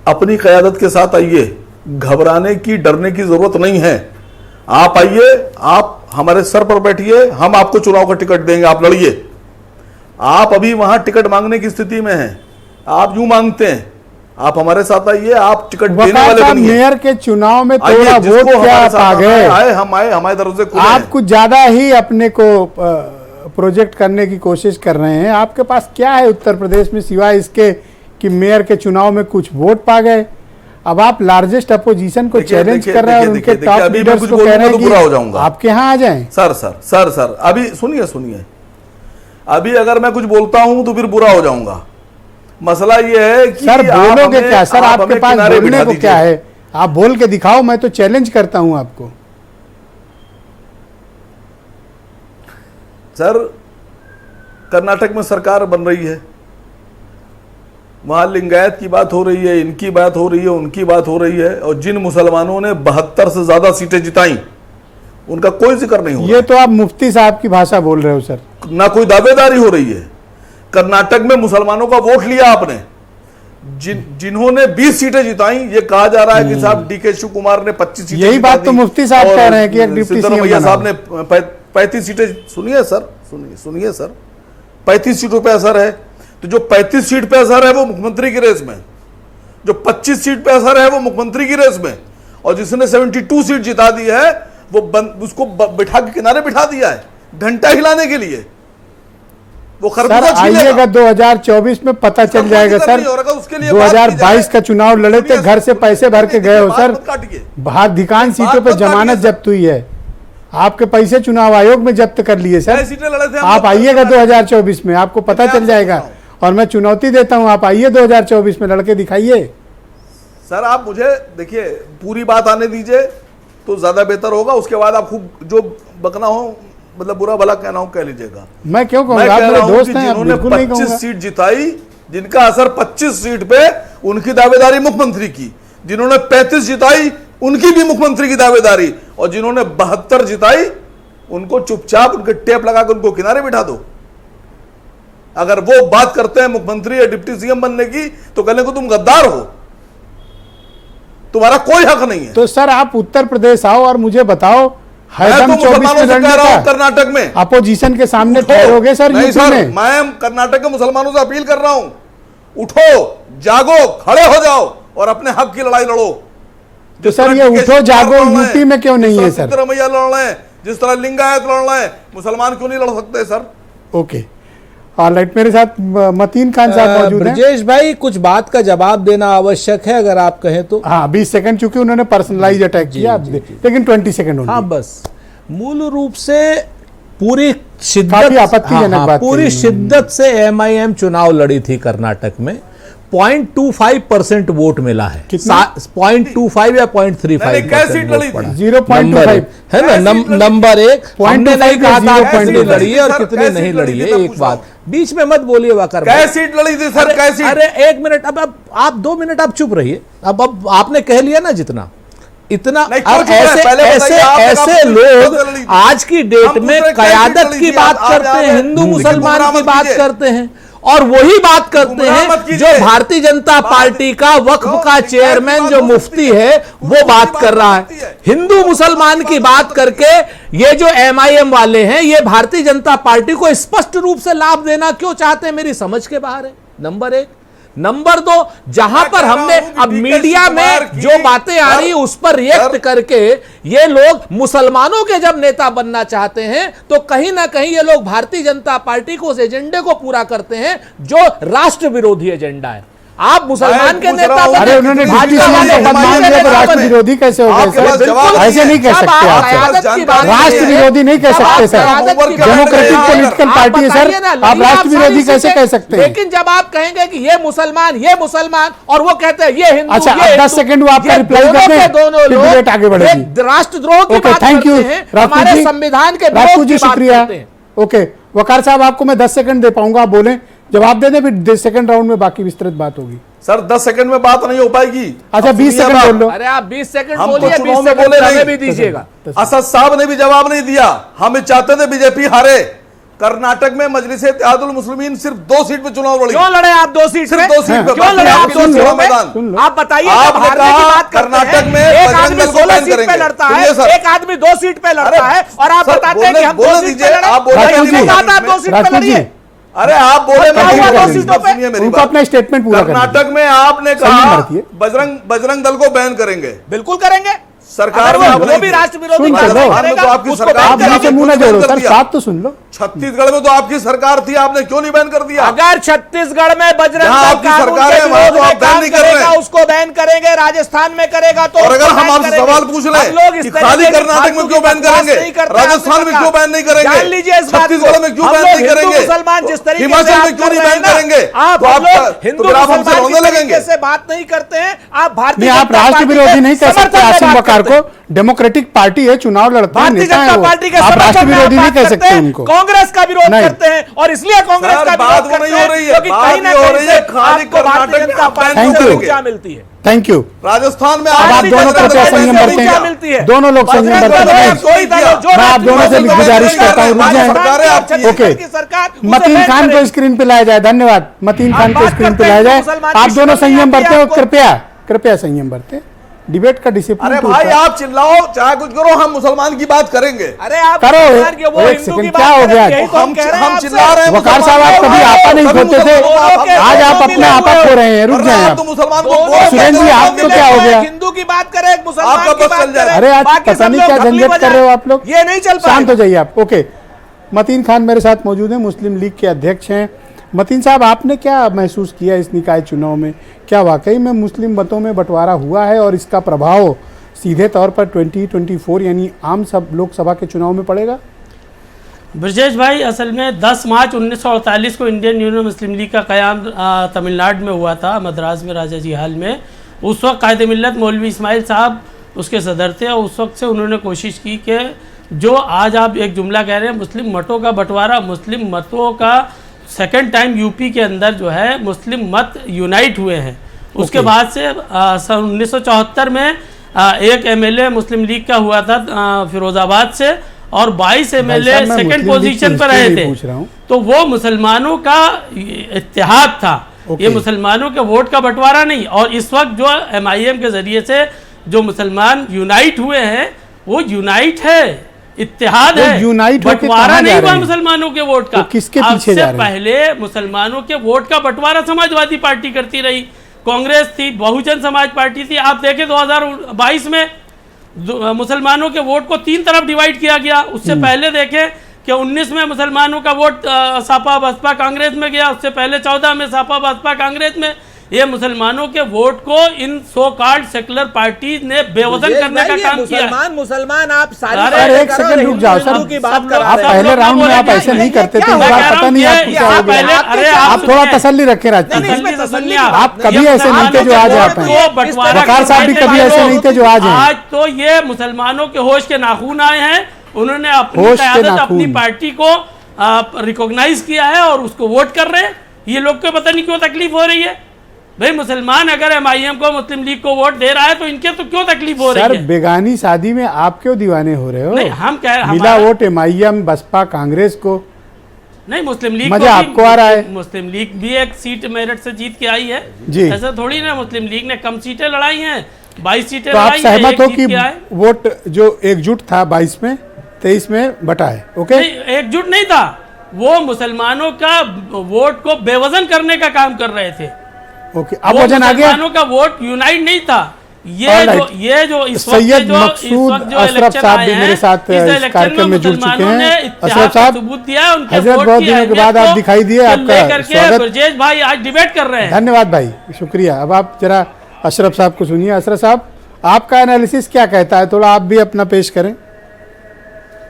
अपनी क़यादत के साथ आइए, घबराने की, डरने की जरूरत नहीं है। आप आइए, आप हमारे सर पर बैठिए, हम आपको चुनाव का टिकट देंगे, आप लड़िए। आप अभी वहां टिकट मांगने की स्थिति में हैं, आप यूं मांगते हैं, आप हमारे साथ आइए, आप टिकट देने वाले बनिए। मेयर के चुनाव में थोड़ा वोट क्या आ गए, हम आए, हमारे दरवाजे खुले हैं। आप कुछ ज्यादा ही अपने को प्रोजेक्ट करने की कोशिश कर रहे हैं। आपके पास क्या है उत्तर प्रदेश में सिवाय इसके कि मेयर के चुनाव में कुछ वोट पा गए? अब आप लार्जेस्ट अपोजिशन को चैलेंज कर रहे हैं और उनके टॉप लीडर्स को कह रहे हैं बुरा हो जाऊंगा, आपके यहाँ आ जाएं। सर अभी सुनिए, अभी अगर मैं कुछ बोलता हूं तो फिर बुरा हो जाऊंगा। मसला ये है कि सर बोलोगे क्या? सर आपके पास बोलने को क्या है? आप बोल के दिखाओ, मैं तो चैलेंज करता हूं आपको। सर कर्नाटक में सरकार बन रही है, वहां लिंगायत की बात हो रही है, इनकी बात हो रही है, उनकी बात हो रही है, और जिन मुसलमानों ने 72 से ज्यादा सीटें जिताई उनका कोई जिक्र नहीं हो रहा। ये तो आप मुफ्ती साहब की भाषा बोल रहे हो सर। ना कोई दावेदारी हो रही है। कर्नाटक में मुसलमानों का वोट लिया आपने, जिन्होंने 20 सीटें जिताई, ये कहा जा रहा है कि साहब डीके शिव कुमार ने 25 सीटें, यही बात तो मुफ्ती साहब कह रहे हैं कि एक डिप्टी सीएम सिद्धरमैया साहब ने 35 सीटें। सुनिए सर 35 सीटों पे असर है, तो जो 35 सीट पे असर है वो मुख्यमंत्री की रेस में, जो 25 सीट पे असर है वो मुख्यमंत्री की रेस में, और जिसने 72 सीट जिता दी है वो उसको बिठा के किनारे बिठा दिया है घंटा हिलाने के लिए। वो सर आइएगा 2024 में पता चल जाएगा सर। 2022 का चुनाव लड़े थे, घर से पैसे भर के गए हो सर, अधिकांश सीटों पे जमानत जब्त हुई है, आपके पैसे चुनाव आयोग में जब्त कर लिए सर। आप आइएगा 2024 में, आपको पता चल जाएगा। और मैं चुनौती देता हूं, आप आइए 2024 में, लड़के दिखाइए। सर आप मुझे देखिए पूरी बात आने दीजिए तो ज्यादा बेहतर होगा, उसके बाद आप खूब जो बकना हो, मतलब बुरा भला कहना हो कह लीजिएगा। मैं क्यों कहूंगा, आप मेरे दोस्त हैं, आप बिल्कुल नहीं कहूंगा। 25 सीट जिताई, जिनका असर 25 सीट पे, उनकी दावेदारी मुख्यमंत्री की, जिन्होंने 35 जिताई उनकी भी मुख्यमंत्री की दावेदारी, और जिन्होंने 72 जिताई उनको चुपचाप उनके टेप लगा कर उनको किनारे बिठा दो। अगर वो बात करते हैं मुख्यमंत्री या डिप्टी सीएम बनने की तो कहने को तुम गद्दार हो, तुम्हारा कोई हक नहीं है। तो सर आप उत्तर प्रदेश आओ और मुझे बताओ, मैं तो मुसलमानों से कह रहा हूं कर्नाटक में अपोजिशन के सामने ठहरोगे सर? नहीं सर, मैं कर्नाटक के मुसलमानों से अपील कर रहा हूं, उठो, जागो, खड़े हो जाओ और अपने हक की लड़ाई लड़ो। तो सर ये उठो जागो यूपी में क्यों नहीं है सर? सिद्धरमैया लड़ रहे हैं, जिस तरह लिंगायत लड़ रहे हैं, मुसलमान क्यों नहीं लड़ सकते सर? ओके, ऑलराइट, मेरे साथ मतीन खान साहब मौजूद हैं। ब्रजेश भाई कुछ बात का जवाब देना आवश्यक है अगर आप कहें तो। हाँ 20 सेकंड, चूंकि उन्होंने पर्सनलाइज अटैक किया, लेकिन 20 सेकंड। हाँ बस, मूल रूप से पूरी शिद्दत, आपत्तिजनक बात पूरी शिद्दत से MIM चुनाव लड़ी थी कर्नाटक में, 0.25% वोट मिला है, 0.25 या 0.35 0.25 है ना। नंबर एक, हमने नहीं कहा था कितनी लड़ी है और कितनी नहीं लड़ी है। एक बात बीच में मत बोलिए वाकर, कैसी सीट लड़ी थी सर? कैसी? अरे एक मिनट, अब आप 2 मिनट आप चुप रहिए। अब आपने कह लिया ना जितना इतना। ऐसे लोग आज की डेट में कयादत की बात करते हैं, हिंदू मुसलमान की बात करते हैं, और वही बात करते हैं जो भारतीय जनता पार्टी का वक्फ का चेयरमैन जो मुफ्ती है वो बात कर रहा है। हिंदू मुसलमान की बात करके ये जो MIM वाले हैं, ये भारतीय जनता पार्टी को स्पष्ट रूप से लाभ देना क्यों चाहते हैं, मेरी समझ के बाहर है। नंबर एक। नंबर दो, जहां पर हमने अब मीडिया में जो बातें आ रही उस पर रिएक्ट करके ये लोग मुसलमानों के जब नेता बनना चाहते हैं तो कहीं ना कहीं ये लोग भारतीय जनता पार्टी को उस एजेंडे को पूरा करते हैं जो राष्ट्र विरोधी एजेंडा है। आप मुसलमान के नेता बने, अरे उन्होंने राष्ट्र विरोधी कैसे हो गए सर? ऐसे नहीं कह सकते आप, राष्ट्र विरोधी नहीं कह सकते सर, डेमोक्रेटिक पॉलिटिकल पार्टी है सर, आप राष्ट्र विरोधी कैसे कह सकते हैं? लेकिन जब आप कहेंगे कि ये मुसलमान और वो कहते हैं ये हिंदू, अच्छा 10 सेकंड वो आपका रिप्लाई करते हैं, दोनों लोग आगे बढ़ेगी। राष्ट्रद्रोह की बात करते हैं, हमारे संविधान के विरोध की बात करते हैं। ओके वकार साहब, आपको मैं 10 सेकंड दे पाऊंगा, आप बोले, जवाब दे दे, फिर सेकंड राउंड में बाकी विस्तृत बात होगी। सर 10 सेकंड में बात नहीं हो पाएगी। अच्छा 20 सेकंड बोल लो। अरे आप 20 सेकंड हम बोलिए, 20 सेकंड हमें भी दीजिएगा। असद साहब ने भी जवाब नहीं दिया। हम चाहते थे बीजेपी हारे। कर्नाटक में मजलिस इत्तेहादुल मुस्लिमीन सिर्फ 2 सीट पे चुनाव लड़ी। क्यों लड़े आप 2 सीट? सिर्फ 2 सीट पे क्यों लड़े आप 2 सीट पे? आप बताइए, आपने कहा कर्नाटक में एक आदमी 16 सीट पे लड़ता है, एक आदमी 2 सीट पे लड़ता है, और आप बताते हैं कि हम 2 सीट पे लड़े। आप 2 सीट पे लड़िए। अरे आप बोले, उनको अपना स्टेटमेंट पूरा करना। कर्नाटक में आपने कहा बजरंग दल को बैन करेंगे। बिल्कुल करेंगे। सरकार में वो भी राष्ट्र विरोधी सुन तो लो। कार्रवाई करेगा, तो आपकी उसको सरकार बैन आप करेंगे। मुझसे मुंह ना जोड़ो सर, बात तो सुन लो। छत्तीसगढ़ में तो आपकी सरकार थी, आपने क्यों नहीं बैन कर दिया? अगर छत्तीसगढ़ में बजरंग जहां दल आपकी कानून सरकार के है, वहां तो विरोध में आप बैन काम नहीं कर रहे करेगा, हैं। उसको बैन करेंगे। राजस्थान में करेगा तो और अगर उसको हम बैन आपसे करेंगे। सवाल पूछ लें हम लोग इस कि तरीके खाली की कर्नाटक में फालतू क्यों की बैन बकवास करेंगे, नहीं करते, राजस्थान में क्यों बैन नहीं करेंगे, जान लीजिए इस बात को। छत्तीसगढ़ में क्यों हम बैन लोग नहीं हिंदू करेंगे, मुसलमान जिस तरीके से हिमाचल आप में क्यों कर नहीं रहे बैन हैं ना, करेंगे? आप तो हम लोग आप हिंदू तो फिर आप हमसे मुसलमान रोने की लगेंगे। तरीके से बात नहीं करते हैं। आप भारतीय नहीं, आप जनता राष्ट्र पार्टी विरोधी के नहीं कह सकते। समर्थन में आसिम बात बकार करते हैं। को डेमोक्रेटिक पार्टी है, चुनाव लड़ते हैं, भारतीय नेता है जनता वो। पार्टी के आप समर्थन राष्ट्र में विरोधी नहीं बात कह करते सकते हैं, उनको। कांग्रेस का विरोध नहीं। करते हैं और इसलिए कांग्रेस सर, का बात विरोध वो करते नहीं हो रही हैं है, क्योंकि बात कहीं ना ये हो कहीं रही से है, खाली आपको भारतीय कर्नाटक में जनता आप पार्टी बैन से करेंगे। ऊर्जा मिलती है। Thank you. राजस्थान में अब आप भारतीय दोनों जनता कृपया पार्टी संयम से बरतें। ऊर्जा मिलती है। दोनों लोग संयम बजरंग बरतें। दल है, प्लीज। कोई दल हो, जो मैं आप राष्ट्र दोनों से विरोधी गुजारिश सरकार करता हूं, रुक जाएं। राजस्थान की और ओके। छत्तीसगढ़ की सरकार उसे मतीन बैन खान को करेगी। स्क्रीन पे लाया जाए। धन्यवाद। मतीन आप खान को बात स्क्रीन करते पे लाया हैं, जाए। मुसलमान की आप दोनों शर्म नहीं संयम आती बरते हो। आपको? कृपया संयम बरते। डिबेट का डिसिप्लिन अरे भाई आप चिल्लाओ चाहे कुछ करो, हम मुसलमान की बात करेंगे। अरे आप करो। मुसलमान के वो एक हिंदू सेकंड, की क्या बात हो गया? करें, यही तो हम कह रहे हैं हम आपसे। चिल्ला रहे हैं। वकार साहब, आप कभी आपा नहीं खोते थे, आज आप अपना आपा खो रहे हैं। रुक जाएं आप। तो मुसलमान को दोनों बोल सुरेंद्र जी, के आपको मिले क्या हो हुए गया? एक हिंदू की बात करें, एक मुसलमान आपका की बस बात चल जाए। करें। अरे आज बाकी पता सब नहीं लोग क्या अपनी झंझट कर बजाय- रहे हो आप लोग। ये नहीं चल शांत हो पाएगा। जाइए आप। ओके। मतीन खान मेरे साथ मौजूद हैं, मुस्लिम लीग के अध्यक्ष हैं। मतीन साहब, आपने क्या महसूस किया इस निकाय चुनाव में? क्या वाकई में मुस्लिम मतों में बंटवारा हुआ है और इसका प्रभाव सीधे तौर पर 2024 यानी आम सब लोकसभा के चुनाव में पड़ेगा? ब्रजेश भाई, असल में 10 मार्च 1948 को इंडियन यूनियन मुस्लिम लीग का क़याम तमिलनाडु में हुआ था, मद्रास में राजाजी हाल में। उस वक्त कायदे मिल्लत मौलवी इस्माइल साहब उसके सदर थे और उस वक्त से उन्होंने कोशिश की कि जो आज आप एक जुमला कह रहे हैं मुस्लिम मतों का बंटवारा, मुस्लिम मतों का सेकंड टाइम यूपी के अंदर जो है मुस्लिम मत यूनाइट हुए हैं। उसके बाद से सन 1974 में एक एमएलए मुस्लिम लीग का हुआ था फिरोजाबाद से और 22 एमएलए भाई साहब, मैं सेकंड मुस्लिम लीग की पोजीशन पर हिस्ट्री रहे नहीं थे। पूछ रहा हूं। तो वो मुसलमानों का इत्तेहाद था, ओके। ये मुसलमानों के वोट का बंटवारा नहीं। और इस वक्त जो एमआईएम के जरिए से जो मुसलमान यूनाइट हुए हैं वो यूनाइट है, इत्तेहाद वो है, यूनाइट होके बंटवारा कहाँ जा नहीं रहे हुआ हैं? मुसलमानों के वोट का। तो किसके पीछे जा रहे हैं? पहले मुसलमानों के वोट का बंटवारा समाजवादी पार्टी करती रही, कांग्रेस थी, बहुजन समाज पार्टी थी। आप देखें 2022 में मुसलमानों के वोट को 3 तरफ डिवाइड किया गया। उससे पहले देखें कि 19 में मुसलमानों का वोट सपा बसपा कांग्रेस में गया, उससे पहले 14 में सपा बसपा कांग्रेस में। ये मुसलमानों के वोट को इन सो कॉल्ड सेकुलर पार्टी ने बेवजन करने का काम किया है। मुसलमान आप सारी अरे बातें एक कर रहे सेकंड हो, रुक जाओ हिंदू सर। की बात सब करा लोग- आप रहे हैं। पहले लोग राउंड में आप बोलेंगे, ऐसे नहीं करते थे, क्या इस हो बार गया? पता नहीं ये- आपको क्या हो आप गया। पहले- अरे आप थोड़ा सुनिए। तसल्ली रखें राजपूत नहीं, जी। इसमें तसल्ली आप आप कभी ऐसे नहीं थे जो आज आप हैं। वकार साहब भी कभी ऐसे नहीं थे जो आज हैं। आज तो ये मुसलमानों के होश के नाखून आए हैं, उन्होंने अपनी होश के क़यादत नाखून। अपनी पार्टी को रिकॉग्नाइज किया है और उसको वोट कर रहे हैं। ये लोग को पता नहीं क्यों तकलीफ हो रही है। भाई मुसलमान अगर एमआईएम को मुस्लिम लीग को वोट दे रहा है तो इनके तो क्यों तकलीफ हो सर रही है? बेगानी शादी में आप क्यों दीवाने हो रहे हो? नहीं, हम कह रहे मिला वोट एमआईएम बसपा कांग्रेस को। नहीं, मुस्लिम लीग मजा को भी- आपको आ रहा है। मुस्लिम लीग भी एक सीट मेरठ से जीत के आई है जी। ऐसा थोड़ी ना मुस्लिम लीग ने कम सीटें लड़ाई हैं, 22 सीटें तो आप लड़ाई हैं, सहमत एक हो जीत कि के आए। वोट जो एकजुट था 22 में 23 में बटा है? ओके। नहीं, एकजुट नहीं था, वो मुसलमानों का वोट को बेवजन करने का काम कर रहे थे। ओके, अब वो वजन आ गया। मुसलमानों का वोट यूनाइट नहीं था। ये Alright. जो इस वक्त सैयद जो इस मकसूद वक्त जो अशरफ इलेक्शन साहब आए भी हैं, मेरे साथ इस इस इलेक्शन कार्यक्रम में जुड़ चुके मुसलमानों हैं। ने अशरफ इत्तेहाद का साहब, सबूत दिया है, उनके हजरत वोट बहुत की दिनों के अहमियत बाद आप को दिखाई दिए, आपका लेकर के स्वागत। ब्रजेश भाई आज डिबेट कर रहे हैं। धन्यवाद भाई, शुक्रिया। अब आप जरा अशरफ साहब को सुनिए। अशरफ साहब, आपका एनालिसिस क्या कहता है? थोड़ा आप भी अपना पेश करें।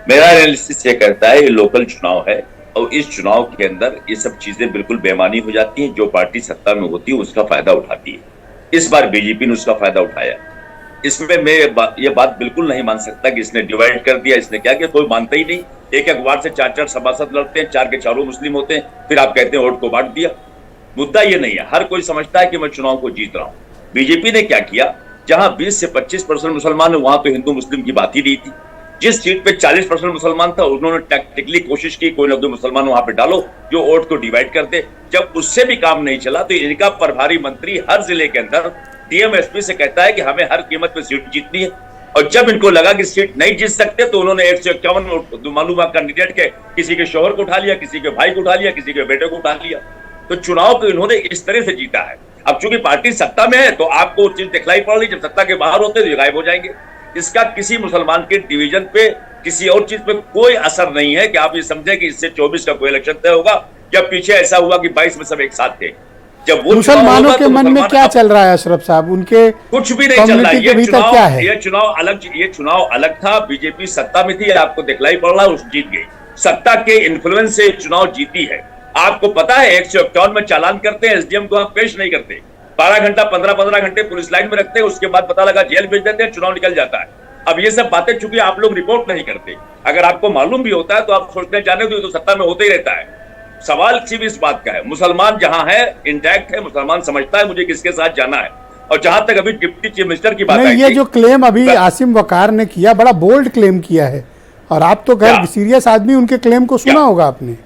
मेरा एनालिसिस ये कहता है ये लोकल चुनाव है और इस चुनाव के अंदर ये सब चीजें बिल्कुल बेमानी हो जाती हैं। जो पार्टी सत्ता में होती है उसका फायदा उठाती है। इस बार बीजेपी ने उसका फायदा उठाया। इसमें मैं ये बात बिल्कुल नहीं मान सकता कि इसने डिवाइड कर दिया, इसने क्या किया, कोई मानता ही नहीं। एक अखबार से 4 सभासद लड़ते हैं, 4 के 4 मुस्लिम होते हैं, फिर आप कहते हैं वोट को बांट दिया। मुद्दा ये नहीं है, हर कोई समझता है कि मैं चुनाव को जीत रहा हूं। बीजेपी ने क्या किया, जहां 20 से 25% मुसलमान है वहां तो हिंदू मुस्लिम की बात ही नहीं थी। जिस सीट पे 40% मुसलमान था उन्होंने टैक्टिकली कोशिश की कोई ना कोई मुसलमान वहां पे डालो जो वोट को डिवाइड कर दे। जब उससे भी काम नहीं चला तो इनका प्रभारी मंत्री हर जिले के अंदर डीएम एसपी से कहता है कि हमें हर कीमत पे सीट जीतनी है। और जब इनको लगा कि सीट नहीं जीत सकते तो उन्होंने 151 मालूम कैंडिडेट के किसी के शोहर को उठा लिया, किसी के भाई को उठा लिया, किसी के बेटे को उठा लिया। तो चुनाव को इन्होंने इस तरह से जीता है। अब चूंकि पार्टी सत्ता में है तो आपको चीज दिखलाई पड़ रही, जब सत्ता के बाहर होते तो ये गायब हो जाएंगे। इसका किसी मुसलमान के डिवीजन पे, किसी और चीज पे कोई असर नहीं है कि आप ये समझे कि इससे 24 का कोई इलेक्शन तय होगा, या पीछे ऐसा हुआ कि 22 में सब एक साथ थे। जब वो मुसलमानों के मन में क्या चल रहा है अशरफ साहब, उनके कुछ भी नहीं चल रहा है। के भीतर क्या है? ये चुनाव अलग था। बीजेपी सत्ता में थी, आपको दिखलाई पड़ रहा है, उस जीत गई। सत्ता के इन्फ्लुएंस से चुनाव जीती है। आपको पता है 151 में चालान करते हैं, एसडीएम को आप पेश नहीं करते, 12 घंटा 15 घंटे पुलिस लाइन में रखते हैं, उसके बाद पता लगा जेल भेज देते हैं, चुनाव निकल जाता है। अब ये सब बातें चूंकि आप लोग रिपोर्ट नहीं करते, अगर आपको मालूम भी होता है तो आप सोचते जाने दो, तो सत्ता में होते ही रहता है। सवाल सिर्फ इस बात का है, मुसलमान जहां है इंटैक्ट है, मुसलमान समझता है मुझे किसके साथ जाना है। और जहां तक अभी डिप्टी चीफ मिनिस्टर की बात है, ये जो क्लेम अभी आसिम वकार ने किया, बड़ा बोल्ड क्लेम किया है, और आप तो खैर सीरियस आदमी, उनके क्लेम को सुना होगा आपने।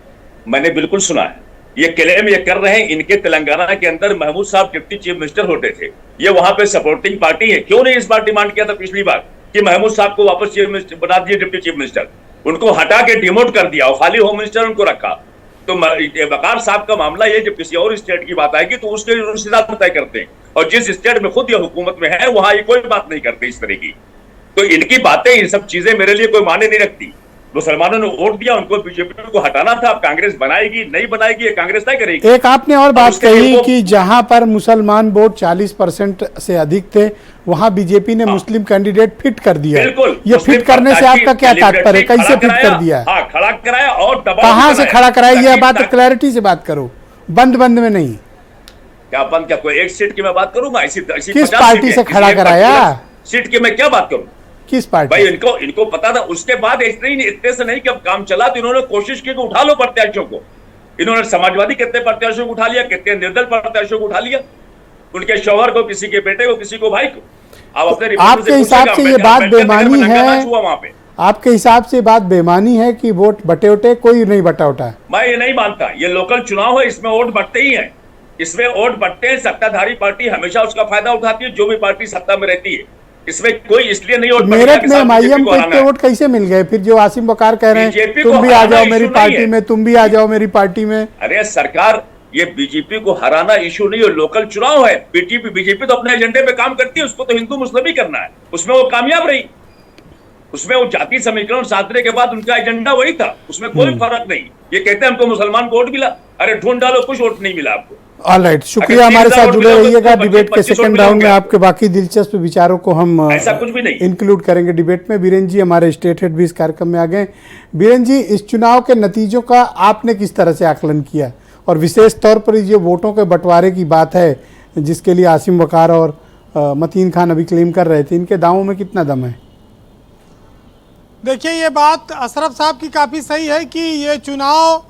मैंने बिल्कुल सुना है। ये क्लेम ये कर रहे हैं, इनके तेलंगाना के अंदर महमूद साहब डिप्टी चीफ मिनिस्टर होते थे, ये वहां पे सपोर्टिंग पार्टी है। क्यों नहीं इस बार डिमांड किया था पिछली बार कि महमूद साहब को वापस चीफ मिनिस्टर बना दिए, डिप्टी चीफ मिनिस्टर, उनको हटा के डिमोट कर दिया और खाली होम मिनिस्टर उनको रखा। तो वकार साहब का मामला ये, जब किसी और स्टेट की बात आएगी तो उसके रिश्तेदार तय करते हैं, और जिस स्टेट में खुद ये हुकूमत में है वहां ये कोई बात नहीं करते इस तरह की। तो इनकी बातें, इन सब चीजें मेरे लिए कोई माने नहीं रखती। मुसलमानों ने वोट दिया, उनको बीजेपी को हटाना था। अब कांग्रेस बनाएगी नहीं बनाएगी, ये कांग्रेस तय करेगी। एक आपने और बात कही कि जहां पर मुसलमान वोट 40% से अधिक थे, वहां बीजेपी ने मुस्लिम कैंडिडेट फिट कर दिया। बिल्कुल, ये फिट करने से आपका क्या तात्पर्य, कैसे फिट कर दिया? हाँ, खड़ा कराया और दबाव कहां से खड़ा कराया? यह बात क्लैरिटी से बात करो, बंद में नहीं। क्या बंद? क्या कोई एक सीट की मैं बात करूंगा? किस पार्टी से खड़ा कराया? सीट की मैं क्या बात करूं? किस पार्टी? भाई इनको पता था। उसके बाद इतने से नहीं कि अब काम चला तो इन्होंने कोशिश की कि उठा लो प्रत्याशियों को। इन्होंने समाजवादी कितने प्रत्याशियों को उठा लिया, कितने निर्दल प्रत्याशियों को उठा लिया, उनके शौहर को, किसी के बेटे को, किसी को भाई को। अब अपने आपके हिसाब से ये बात बेमानी है? आपके हिसाब से बात बेमानी है कि वोट बटे उठे? कोई नहीं बटा उठा। मैं ये नहीं मानता। ये लोकल चुनाव है, इसमें वोट बटते ही है। इसमें वोट बटते हैं। सत्ताधारी पार्टी हमेशा उसका फायदा उठाती है, जो भी पार्टी सत्ता में रहती है। इसमें कोई इसलिए नहीं वोट। मेरठ में एमआईएम को इतने वोट कैसे मिल गए? फिर जो आसिम वकार कह रहे हैं तुम भी आ जाओ मेरी पार्टी में, तुम भी आ जाओ मेरी पार्टी में। अरे सरकार, ये बीजेपी को हराना इशू नहीं है, लोकल चुनाव है। बीजेपी तो अपने एजेंडे पे काम करती है, उसको तो हिंदू मुस्लिम ही करना है। उसमें वो कामयाब रही, उसमें वो जाति समीकरण साधने के बाद उनका एजेंडा वही था, उसमें कोई फर्क नहीं। ये कहते हैं हमको मुसलमान को वोट मिला, अरे ढूंढ डालो, कुछ वोट नहीं मिला आपको। ऑलराइट, शुक्रिया, हमारे साथ जुड़े रहिएगा। डिबेट के सेकंड राउंड में आपके बाकी दिलचस्प विचारों को हम ऐसा कुछ भी नहीं इंक्लूड करेंगे डिबेट में। बीरेन जी हमारे स्टेट हेड भी इस कार्यक्रम में आ गए। बीरेन जी, इस चुनाव के नतीजों का आपने किस तरह से आकलन किया, और विशेष तौर पर ये वोटों के बंटवारे की बात है जिसके लिए आसिम वकार और मतीन खान अभी क्लेम कर रहे थे, इनके दावों में कितना दम है? देखिए, ये बात अशरफ साहब की काफ़ी सही है कि ये चुनाव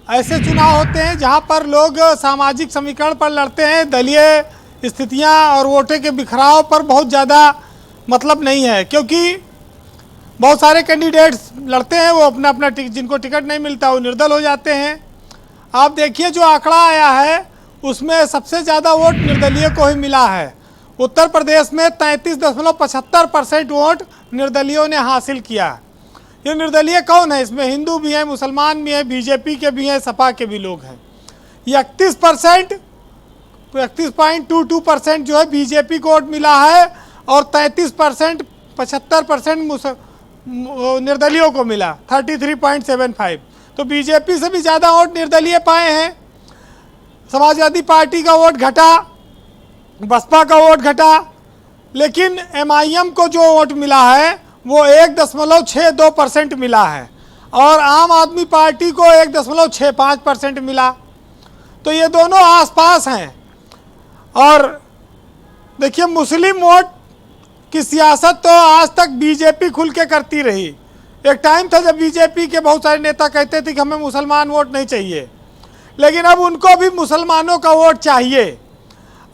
ऐसे चुनाव होते हैं जहां पर लोग सामाजिक समीकरण पर लड़ते हैं, दलीय स्थितियां और वोटे के बिखराव पर बहुत ज़्यादा मतलब नहीं है, क्योंकि बहुत सारे कैंडिडेट्स लड़ते हैं, वो अपना अपना जिनको टिकट नहीं मिलता वो निर्दल हो जाते हैं। आप देखिए जो आंकड़ा आया है उसमें सबसे ज़्यादा वोट निर्दलीय को ही मिला है। उत्तर प्रदेश में 33.75% वोट निर्दलीयों ने हासिल किया। ये निर्दलीय कौन है? इसमें हिंदू भी हैं, मुसलमान भी हैं, बीजेपी के भी हैं, सपा के भी लोग हैं। 31.22% जो है बीजेपी को वोट मिला है, और 33% 75% निर्दलियों को मिला, 33.75। तो बीजेपी से भी ज़्यादा वोट निर्दलीय पाए हैं। समाजवादी पार्टी का वोट घटा, बसपा का वोट घटा, लेकिन एमआईएम को जो वोट मिला है वो 1.62% मिला है, और आम आदमी पार्टी को 1.65% मिला। तो ये दोनों आसपास हैं। और देखिए, मुस्लिम वोट की सियासत तो आज तक बीजेपी खुल के करती रही। एक टाइम था जब बीजेपी के बहुत सारे नेता कहते थे कि हमें मुसलमान वोट नहीं चाहिए, लेकिन अब उनको भी मुसलमानों का वोट चाहिए।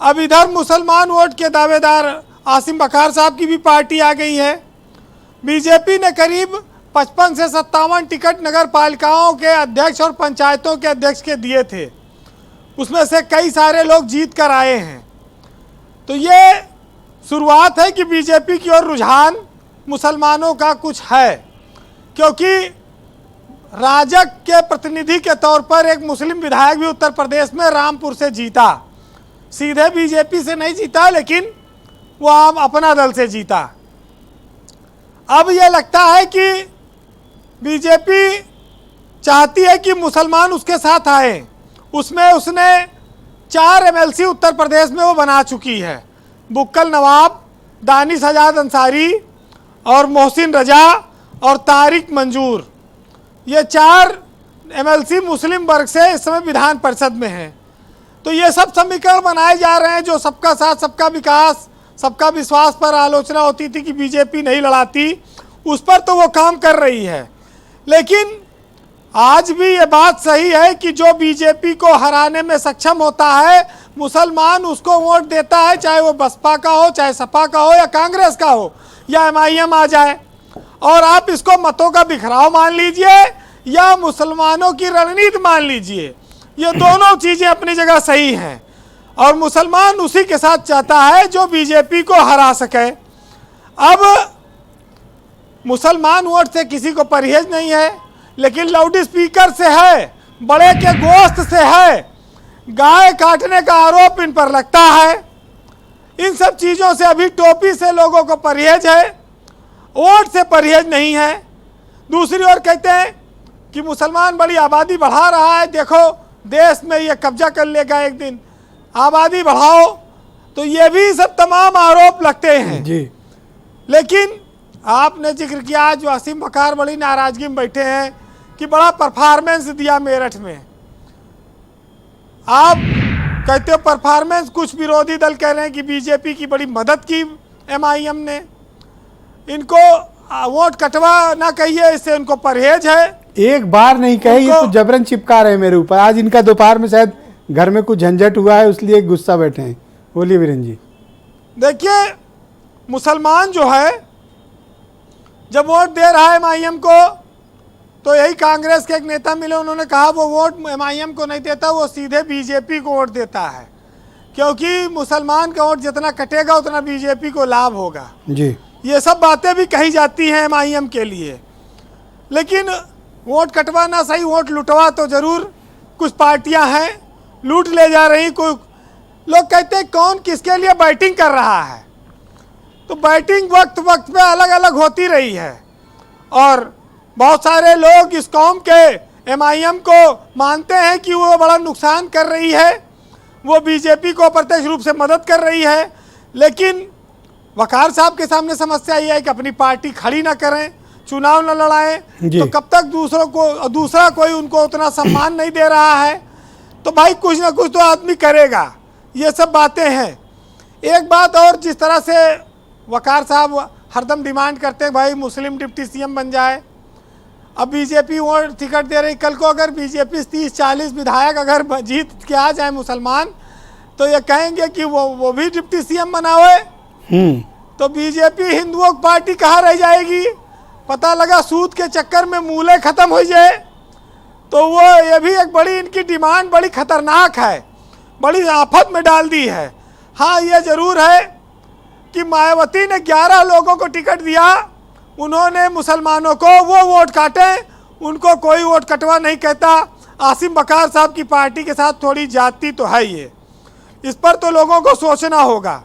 अब इधर मुसलमान वोट के दावेदार आसिम वकार साहब की भी पार्टी आ गई है। बीजेपी ने करीब 55 से 57 टिकट नगर पालिकाओं के अध्यक्ष और पंचायतों के अध्यक्ष के दिए थे, उसमें से कई सारे लोग जीत कर आए हैं। तो ये शुरुआत है कि बीजेपी की ओर रुझान मुसलमानों का कुछ है, क्योंकि राजग के प्रतिनिधि के तौर पर एक मुस्लिम विधायक भी उत्तर प्रदेश में रामपुर से जीता, सीधे बीजेपी से नहीं जीता, लेकिन वो आम अपना दल से जीता। अब ये लगता है कि बीजेपी चाहती है कि मुसलमान उसके साथ आए। उसमें उसने 4 MLC उत्तर प्रदेश में वो बना चुकी है, बुक्कल नवाब, दानिश आजाद अंसारी और मोहसिन रजा और तारिक मंजूर। ये 4 MLC मुस्लिम वर्ग से इस समय विधान परिषद में हैं। तो ये सब समीकरण बनाए जा रहे हैं, जो सबका साथ सबका विकास सबका विश्वास पर आलोचना होती थी कि बीजेपी नहीं लड़ाती, उस पर तो वो काम कर रही है। लेकिन आज भी ये बात सही है कि जो बीजेपी को हराने में सक्षम होता है, मुसलमान उसको वोट देता है, चाहे वो बसपा का हो, चाहे सपा का हो, या कांग्रेस का हो, या MIM आ जाए। और आप इसको मतों का बिखराव मान लीजिए या मुसलमानों की रणनीति मान लीजिए, ये दोनों चीज़ें अपनी जगह सही हैं। और मुसलमान उसी के साथ चाहता है जो बीजेपी को हरा सके। अब मुसलमान वोट से किसी को परहेज नहीं है, लेकिन लाउड स्पीकर से है, बड़े के गोश्त से है, गाय काटने का आरोप इन पर लगता है। इन सब चीज़ों से अभी टोपी से लोगों को परहेज है, वोट से परहेज नहीं है। दूसरी ओर कहते हैं कि मुसलमान बड़ी आबादी बढ़ा रहा है, देखो देश में ये कब्जा कर लेगा एक दिन, आबादी बढ़ाओ। तो ये भी सब तमाम आरोप लगते हैं जी। लेकिन आपने जिक्र किया, जो असीम बकार बड़ी नाराजगी में बैठे हैं कि बड़ा परफॉर्मेंस दिया मेरठ में। आप कहते हो परफॉर्मेंस, कुछ विरोधी दल कह रहे हैं कि बीजेपी की बड़ी मदद की MIM ने। इनको वोट कटवा ना कहिए, इससे उनको परहेज है। एक बार नहीं कहे, ये तो जबरन चिपका रहे हैं मेरे ऊपर। आज इनका दोपहर में शायद घर में कुछ झंझट हुआ है, इसलिए गुस्सा बैठे हैं। बोलिए वीरेंद्र जी। देखिए, मुसलमान जो है जब वोट दे रहा है MIM को, तो यही कांग्रेस के एक नेता मिले, उन्होंने कहा वो वोट MIM को नहीं देता, वो सीधे बीजेपी को वोट देता है, क्योंकि मुसलमान का वोट जितना कटेगा उतना बीजेपी को लाभ होगा जी। ये सब बातें भी कही जाती हैं MIM के लिए। लेकिन वोट कटवाना सही, वोट लुटवा तो जरूर कुछ पार्टियां हैं लूट ले जा रही। कोई लोग कहते हैं कौन किसके लिए बैटिंग कर रहा है, तो बैटिंग वक्त वक्त पे अलग अलग होती रही है। और बहुत सारे लोग इस कौम के MIM को मानते हैं कि वो बड़ा नुकसान कर रही है, वो बीजेपी को प्रत्यक्ष रूप से मदद कर रही है। लेकिन वकार साहब के सामने समस्या ये है कि अपनी पार्टी खड़ी ना करें, चुनाव न लड़ाएं, तो कब तक दूसरा कोई उनको उतना सम्मान नहीं दे रहा है, तो भाई कुछ ना कुछ तो आदमी करेगा। ये सब बातें हैं। एक बात और, जिस तरह से वकार साहब हरदम डिमांड करते हैं भाई मुस्लिम डिप्टी CM बन जाए, अब बीजेपी वोट टिकट दे रही, कल को अगर बीजेपी 30-40 विधायक अगर जीत के आ जाए मुसलमान, तो ये कहेंगे कि वो भी डिप्टी CM बनावे, तो बीजेपी हिंदुओं की पार्टी कहाँ रह जाएगी। पता लगा सूद के चक्कर में मूल्य खत्म हो जाए, तो वो ये भी एक बड़ी इनकी डिमांड बड़ी खतरनाक है, बड़ी आफत में डाल दी है। हाँ, ये जरूर है कि मायावती ने 11 लोगों को टिकट दिया, उन्होंने मुसलमानों को वो वोट काटे, उनको कोई वोट कटवा नहीं कहता। आसिम बकार साहब की पार्टी के साथ थोड़ी जाति तो है ये, इस पर तो लोगों को सोचना होगा।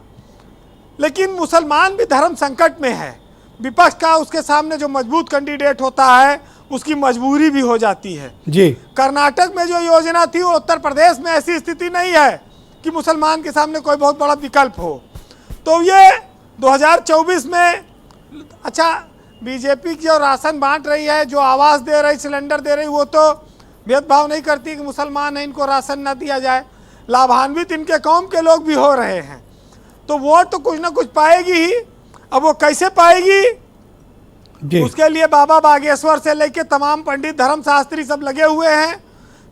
लेकिन मुसलमान भी धर्म संकट में है, विपक्ष का उसके सामने जो मजबूत कैंडिडेट होता है उसकी मजबूरी भी हो जाती है जी। कर्नाटक में जो योजना थी, वो उत्तर प्रदेश में ऐसी स्थिति नहीं है कि मुसलमान के सामने कोई बहुत बड़ा विकल्प हो। तो ये 2024 में, अच्छा बीजेपी जो राशन बांट रही है, जो आवास दे रही, सिलेंडर दे रही, वो तो भेदभाव नहीं करती कि मुसलमान है इनको राशन ना दिया जाए। लाभान्वित इनके कौम के लोग भी हो रहे हैं, तो वोट तो कुछ ना कुछ पाएगी ही। अब वो कैसे पाएगी, उसके लिए बाबा बागेश्वर से लेके तमाम पंडित धर्मशास्त्री सब लगे हुए हैं,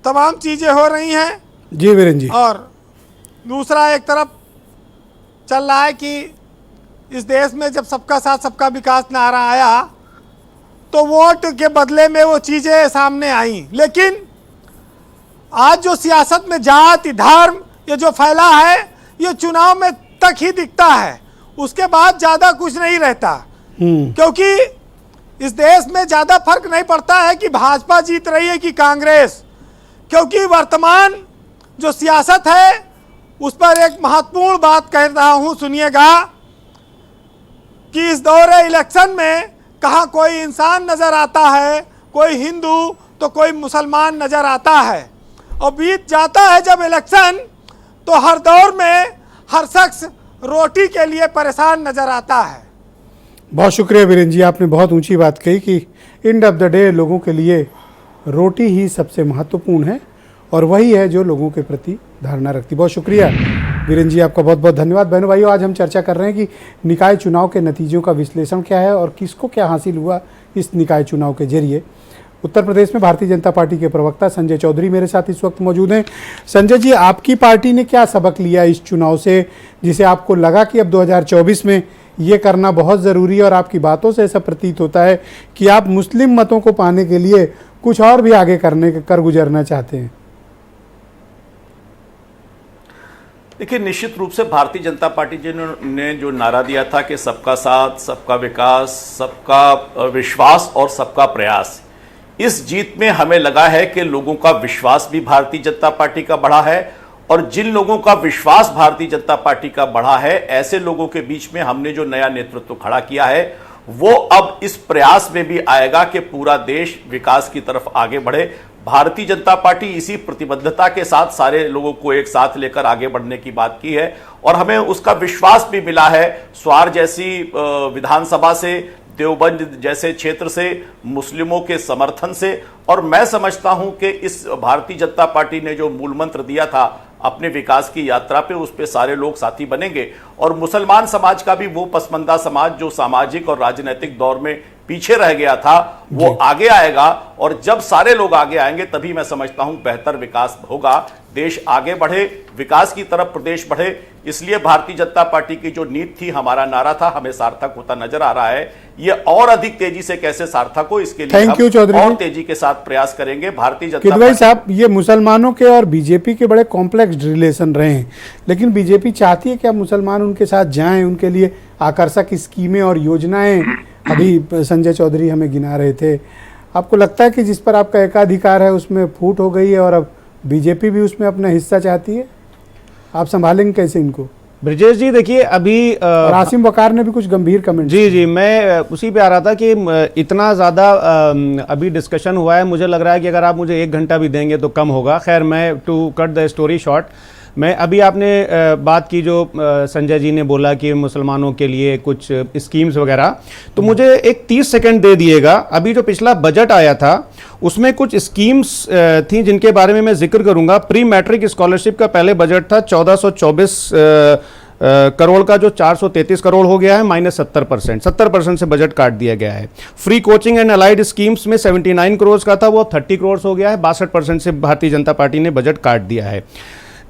तमाम चीजें हो रही हैं जी वीरेंद्र जी। और दूसरा एक तरफ चल रहा है कि इस देश में जब सबका साथ सबका विकास नारा आया, तो वोट के बदले में वो चीजें सामने आई। लेकिन आज जो सियासत में जाति धर्म ये जो फैला है, ये चुनाव में तक ही दिखता है, उसके बाद ज्यादा कुछ नहीं रहता। क्योंकि इस देश में ज्यादा फर्क नहीं पड़ता है कि भाजपा जीत रही है कि कांग्रेस, क्योंकि वर्तमान जो सियासत है उस पर एक महत्वपूर्ण बात कह रहा हूं, सुनिएगा कि इस दौरे इलेक्शन में कहाँ कोई इंसान नज़र आता है, कोई हिंदू तो कोई मुसलमान नज़र आता है। और बीत जाता है जब इलेक्शन तो हर दौर में हर शख्स रोटी के लिए परेशान नज़र आता है। बहुत शुक्रिया वीरेंद्र जी, आपने बहुत ऊंची बात कही कि एंड ऑफ द डे लोगों के लिए रोटी ही सबसे महत्वपूर्ण है और वही है जो लोगों के प्रति धारणा रखती। बहुत शुक्रिया वीरेंद्र जी, आपका बहुत बहुत धन्यवाद। बहनों भाइयों, आज हम चर्चा कर रहे हैं कि निकाय चुनाव के नतीजों का विश्लेषण क्या है और किसको क्या हासिल हुआ इस निकाय चुनाव के जरिए। उत्तर प्रदेश में भारतीय जनता पार्टी के प्रवक्ता संजय चौधरी मेरे साथ इस वक्त मौजूद हैं। संजय जी, आपकी पार्टी ने क्या सबक लिया इस चुनाव से, जिसे आपको लगा कि अब 2024 में ये करना बहुत ज़रूरी है, और आपकी बातों से ऐसा प्रतीत होता है कि आप मुस्लिम मतों को पाने के लिए कुछ और भी आगे कर गुजरना चाहते हैं? देखिए, निश्चित रूप से भारतीय जनता पार्टी जी ने जो नारा दिया था कि सबका साथ, सबका विकास, सबका विश्वास और सबका प्रयास, इस जीत में हमें लगा है कि लोगों का विश्वास भी भारतीय जनता पार्टी का बढ़ा है, और जिन लोगों का विश्वास भारतीय जनता पार्टी का बढ़ा है, ऐसे लोगों के बीच में हमने जो नया नेतृत्व खड़ा किया है वो अब इस प्रयास में भी आएगा कि पूरा देश विकास की तरफ आगे बढ़े। भारतीय जनता पार्टी इसी प्रतिबद्धता के साथ सारे लोगों को एक साथ लेकर आगे बढ़ने की बात की है, और हमें उसका विश्वास भी मिला है। स्वार जैसी विधानसभा से, देवबंद जैसे क्षेत्र से, मुस्लिमों के समर्थन से, और मैं समझता हूं कि इस भारतीय जनता पार्टी ने जो मूल मंत्र दिया था अपने विकास की यात्रा पे, उस पे सारे लोग साथी बनेंगे, और मुसलमान समाज का भी वो पसमंदा समाज जो सामाजिक और राजनीतिक दौर में पीछे रह गया था वो आगे आएगा, और जब सारे लोग आगे आएंगे तभी मैं समझता हूं बेहतर विकास होगा, देश आगे बढ़े, विकास की तरफ प्रदेश बढ़े। इसलिए भारतीय जनता पार्टी की जो नीति थी, हमारा नारा था, हमें सार्थक होता नजर आ रहा है। ये और अधिक तेजी से कैसे सार्थक हो, इसके लिए हम और तेजी के साथ प्रयास करेंगे। भारतीय जनता पार्टी साहब, ये मुसलमानों के और बीजेपी के बड़े कॉम्प्लेक्स रिलेशन रहे हैं, लेकिन बीजेपी चाहती है कि अब मुसलमान उनके साथ जाएं, उनके लिए आकर्षक स्कीमें और योजनाएं अभी संजय चौधरी हमें गिना रहे थे। आपको लगता है कि जिस पर आपका एकाधिकार है उसमें फूट हो गई है और अब बीजेपी भी उसमें अपना हिस्सा चाहती है? आप संभालेंगे कैसे इनको? ब्रजेश जी, देखिए अभी आसिम वकार ने भी कुछ गंभीर कमेंट। जी, मैं उसी पे आ रहा था कि इतना ज़्यादा अभी डिस्कशन हुआ है, मुझे लग रहा है कि अगर आप मुझे 1 घंटा भी देंगे तो कम होगा। खैर, मैं to cut the story short, मैं अभी आपने बात की जो संजय जी ने बोला कि मुसलमानों के लिए कुछ स्कीम्स वगैरह, तो मुझे एक 30 सेकंड दे दिएगा। अभी जो पिछला बजट आया था उसमें कुछ स्कीम्स थी जिनके बारे में मैं जिक्र करूंगा। प्री मैट्रिक स्कॉलरशिप का पहले बजट था 1424 करोड़ का, जो 433 करोड़ हो गया है, माइनस 70% से बजट काट दिया गया है। Free coaching and allied schemes में 79 करोड़ का था, वो 30 करोड़ हो गया है, 62% से भारतीय जनता पार्टी ने बजट काट दिया है।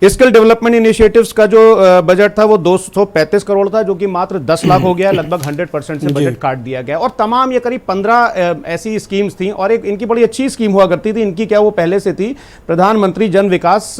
स्किल डेवलपमेंट इनिशिएटिव्स का जो बजट था वो 235 करोड़ था, जो कि मात्र 10 लाख हो गया, लगभग 100% से बजट काट दिया गया। और तमाम ये करीब 15 ऐसी स्कीम्स थी, और एक इनकी बड़ी अच्छी स्कीम हुआ करती थी, इनकी क्या वो पहले से थी, प्रधानमंत्री जन विकास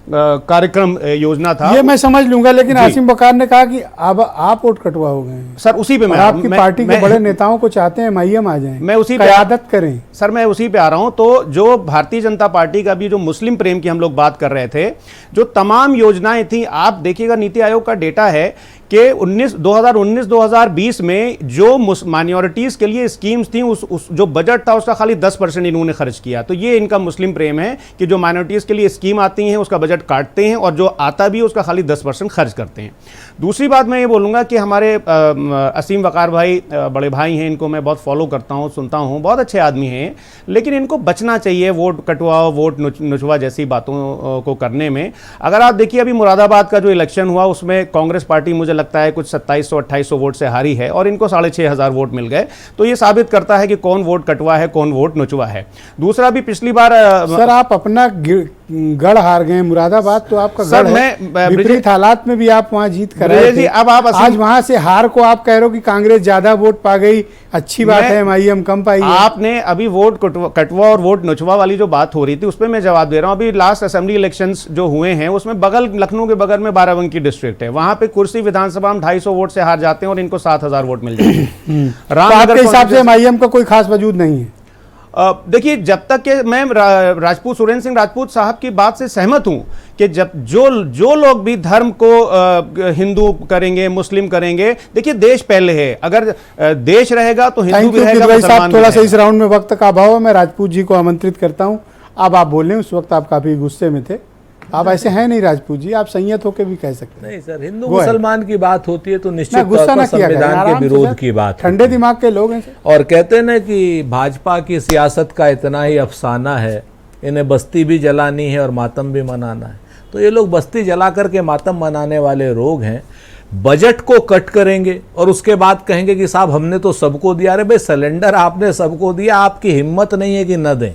कार्यक्रम योजना था। ये मैं समझ लूंगा, लेकिन आसिम वकार ने कहा कि अब आप वोट कटवा हो गए हैं। सर, उसी पे मैं आपकी पार्टी के बड़े नेताओं को चाहते हैं MIM आ जाएं, मैं उसी पे क़यादत करें। सर, मैं उसी पे आ रहा हूं। तो जो भारतीय जनता पार्टी का भी जो मुस्लिम प्रेम की हम लोग बात कर रहे थे, जो तमाम योजनाएं थी, आप देखिएगा नीति आयोग का डेटा है कि 2019-2020 में जो माइनॉरिटीज के लिए स्कीम्स थी, उस जो बजट था उसका खाली 10% इन्होंने खर्च किया। तो ये इनका मुस्लिम प्रेम है कि जो माइनॉरिटीज के लिए स्कीम आती हैं उसका बजट काटते हैं, और जो आता भी है उसका खाली 10% खर्च करते हैं। दूसरी बात मैं ये बोलूँगा कि हमारे असीम वकार भाई बड़े भाई हैं, इनको मैं बहुत फॉलो करता हूँ, सुनता हूँ, बहुत अच्छे आदमी हैं, लेकिन इनको बचना चाहिए वोट कटवाओ, वोट नुचवा जैसी बातों को करने में। अगर आप देखिए अभी मुरादाबाद का जो इलेक्शन हुआ उसमें कांग्रेस पार्टी मुझे लगता है कुछ 2700-2800 वोट से हारी है, और इनको 6500 वोट मिल गए। तो ये साबित करता है कि कौन वोट कटवा है, कौन वोट नुचवा है। दूसरा भी पिछली बार सर आप अपना गढ़ हार गए, मुरादाबाद तो आपका गढ़ है, विपरीत हालात में भी आप वहां जीत कर रहे थे। अब आप आज वहां से हार को आप कह रहे हो कि कांग्रेस ज्यादा वोट पा गई, अच्छी बात है, MIM कम पाई है। आपने अभी वोट कटवा और वोट नुचवा वाली जो बात हो रही थी उस पर मैं जवाब दे रहा हूं। अभी लास्ट असेंबली इलेक्शंस जो हुए हैं उसमें लखनऊ के बगल में बाराबंकी डिस्ट्रिक्ट है, वहां पे कुर्सी विधानसभा में 250 वोट से हार जाते हैं और इनको 7000 वोट मिल जाते हैं। आपके हिसाब से MIM का कोई खास वजूद नहीं है? देखिए, जब तक कि मैं राजपूत सुरेंद्र सिंह राजपूत साहब की बात से सहमत हूं कि जब जो लोग भी धर्म को हिंदू करेंगे, मुस्लिम करेंगे, देखिए देश पहले है। अगर देश रहेगा तो हिंदू भी रहेगा, मुसलमान भी थोड़ा सा रहेगा। इस राउंड में वक्त का अभाव है, मैं राजपूत जी को आमंत्रित करता हूं। अब आप बोल रहे हैं, उस वक्त आप काफी गुस्से में थे। आप ऐसे हैं नहीं राजपूत जी, आप संयत होकर भी कह सकते हैं। नहीं सर, हिंदू मुसलमान की बात होती है तो निश्चित गुस्सा तौर ना पर किया करें, संविधान आराम के से विरोध सर। की बात ठंडे दिमाग के लोग हैं सर। और कहते हैं ना कि भाजपा की सियासत का इतना ही अफसाना है, इन्हें बस्ती भी जलानी है और मातम भी मनाना है। तो ये लोग बस्ती जला करके मातम मनाने वाले लोग हैं। बजट को कट करेंगे और उसके बाद कहेंगे कि साहब हमने तो सबको दिया। अरे भाई, सिलेंडर आपने सबको दिया, आपकी हिम्मत नहीं है कि न दें,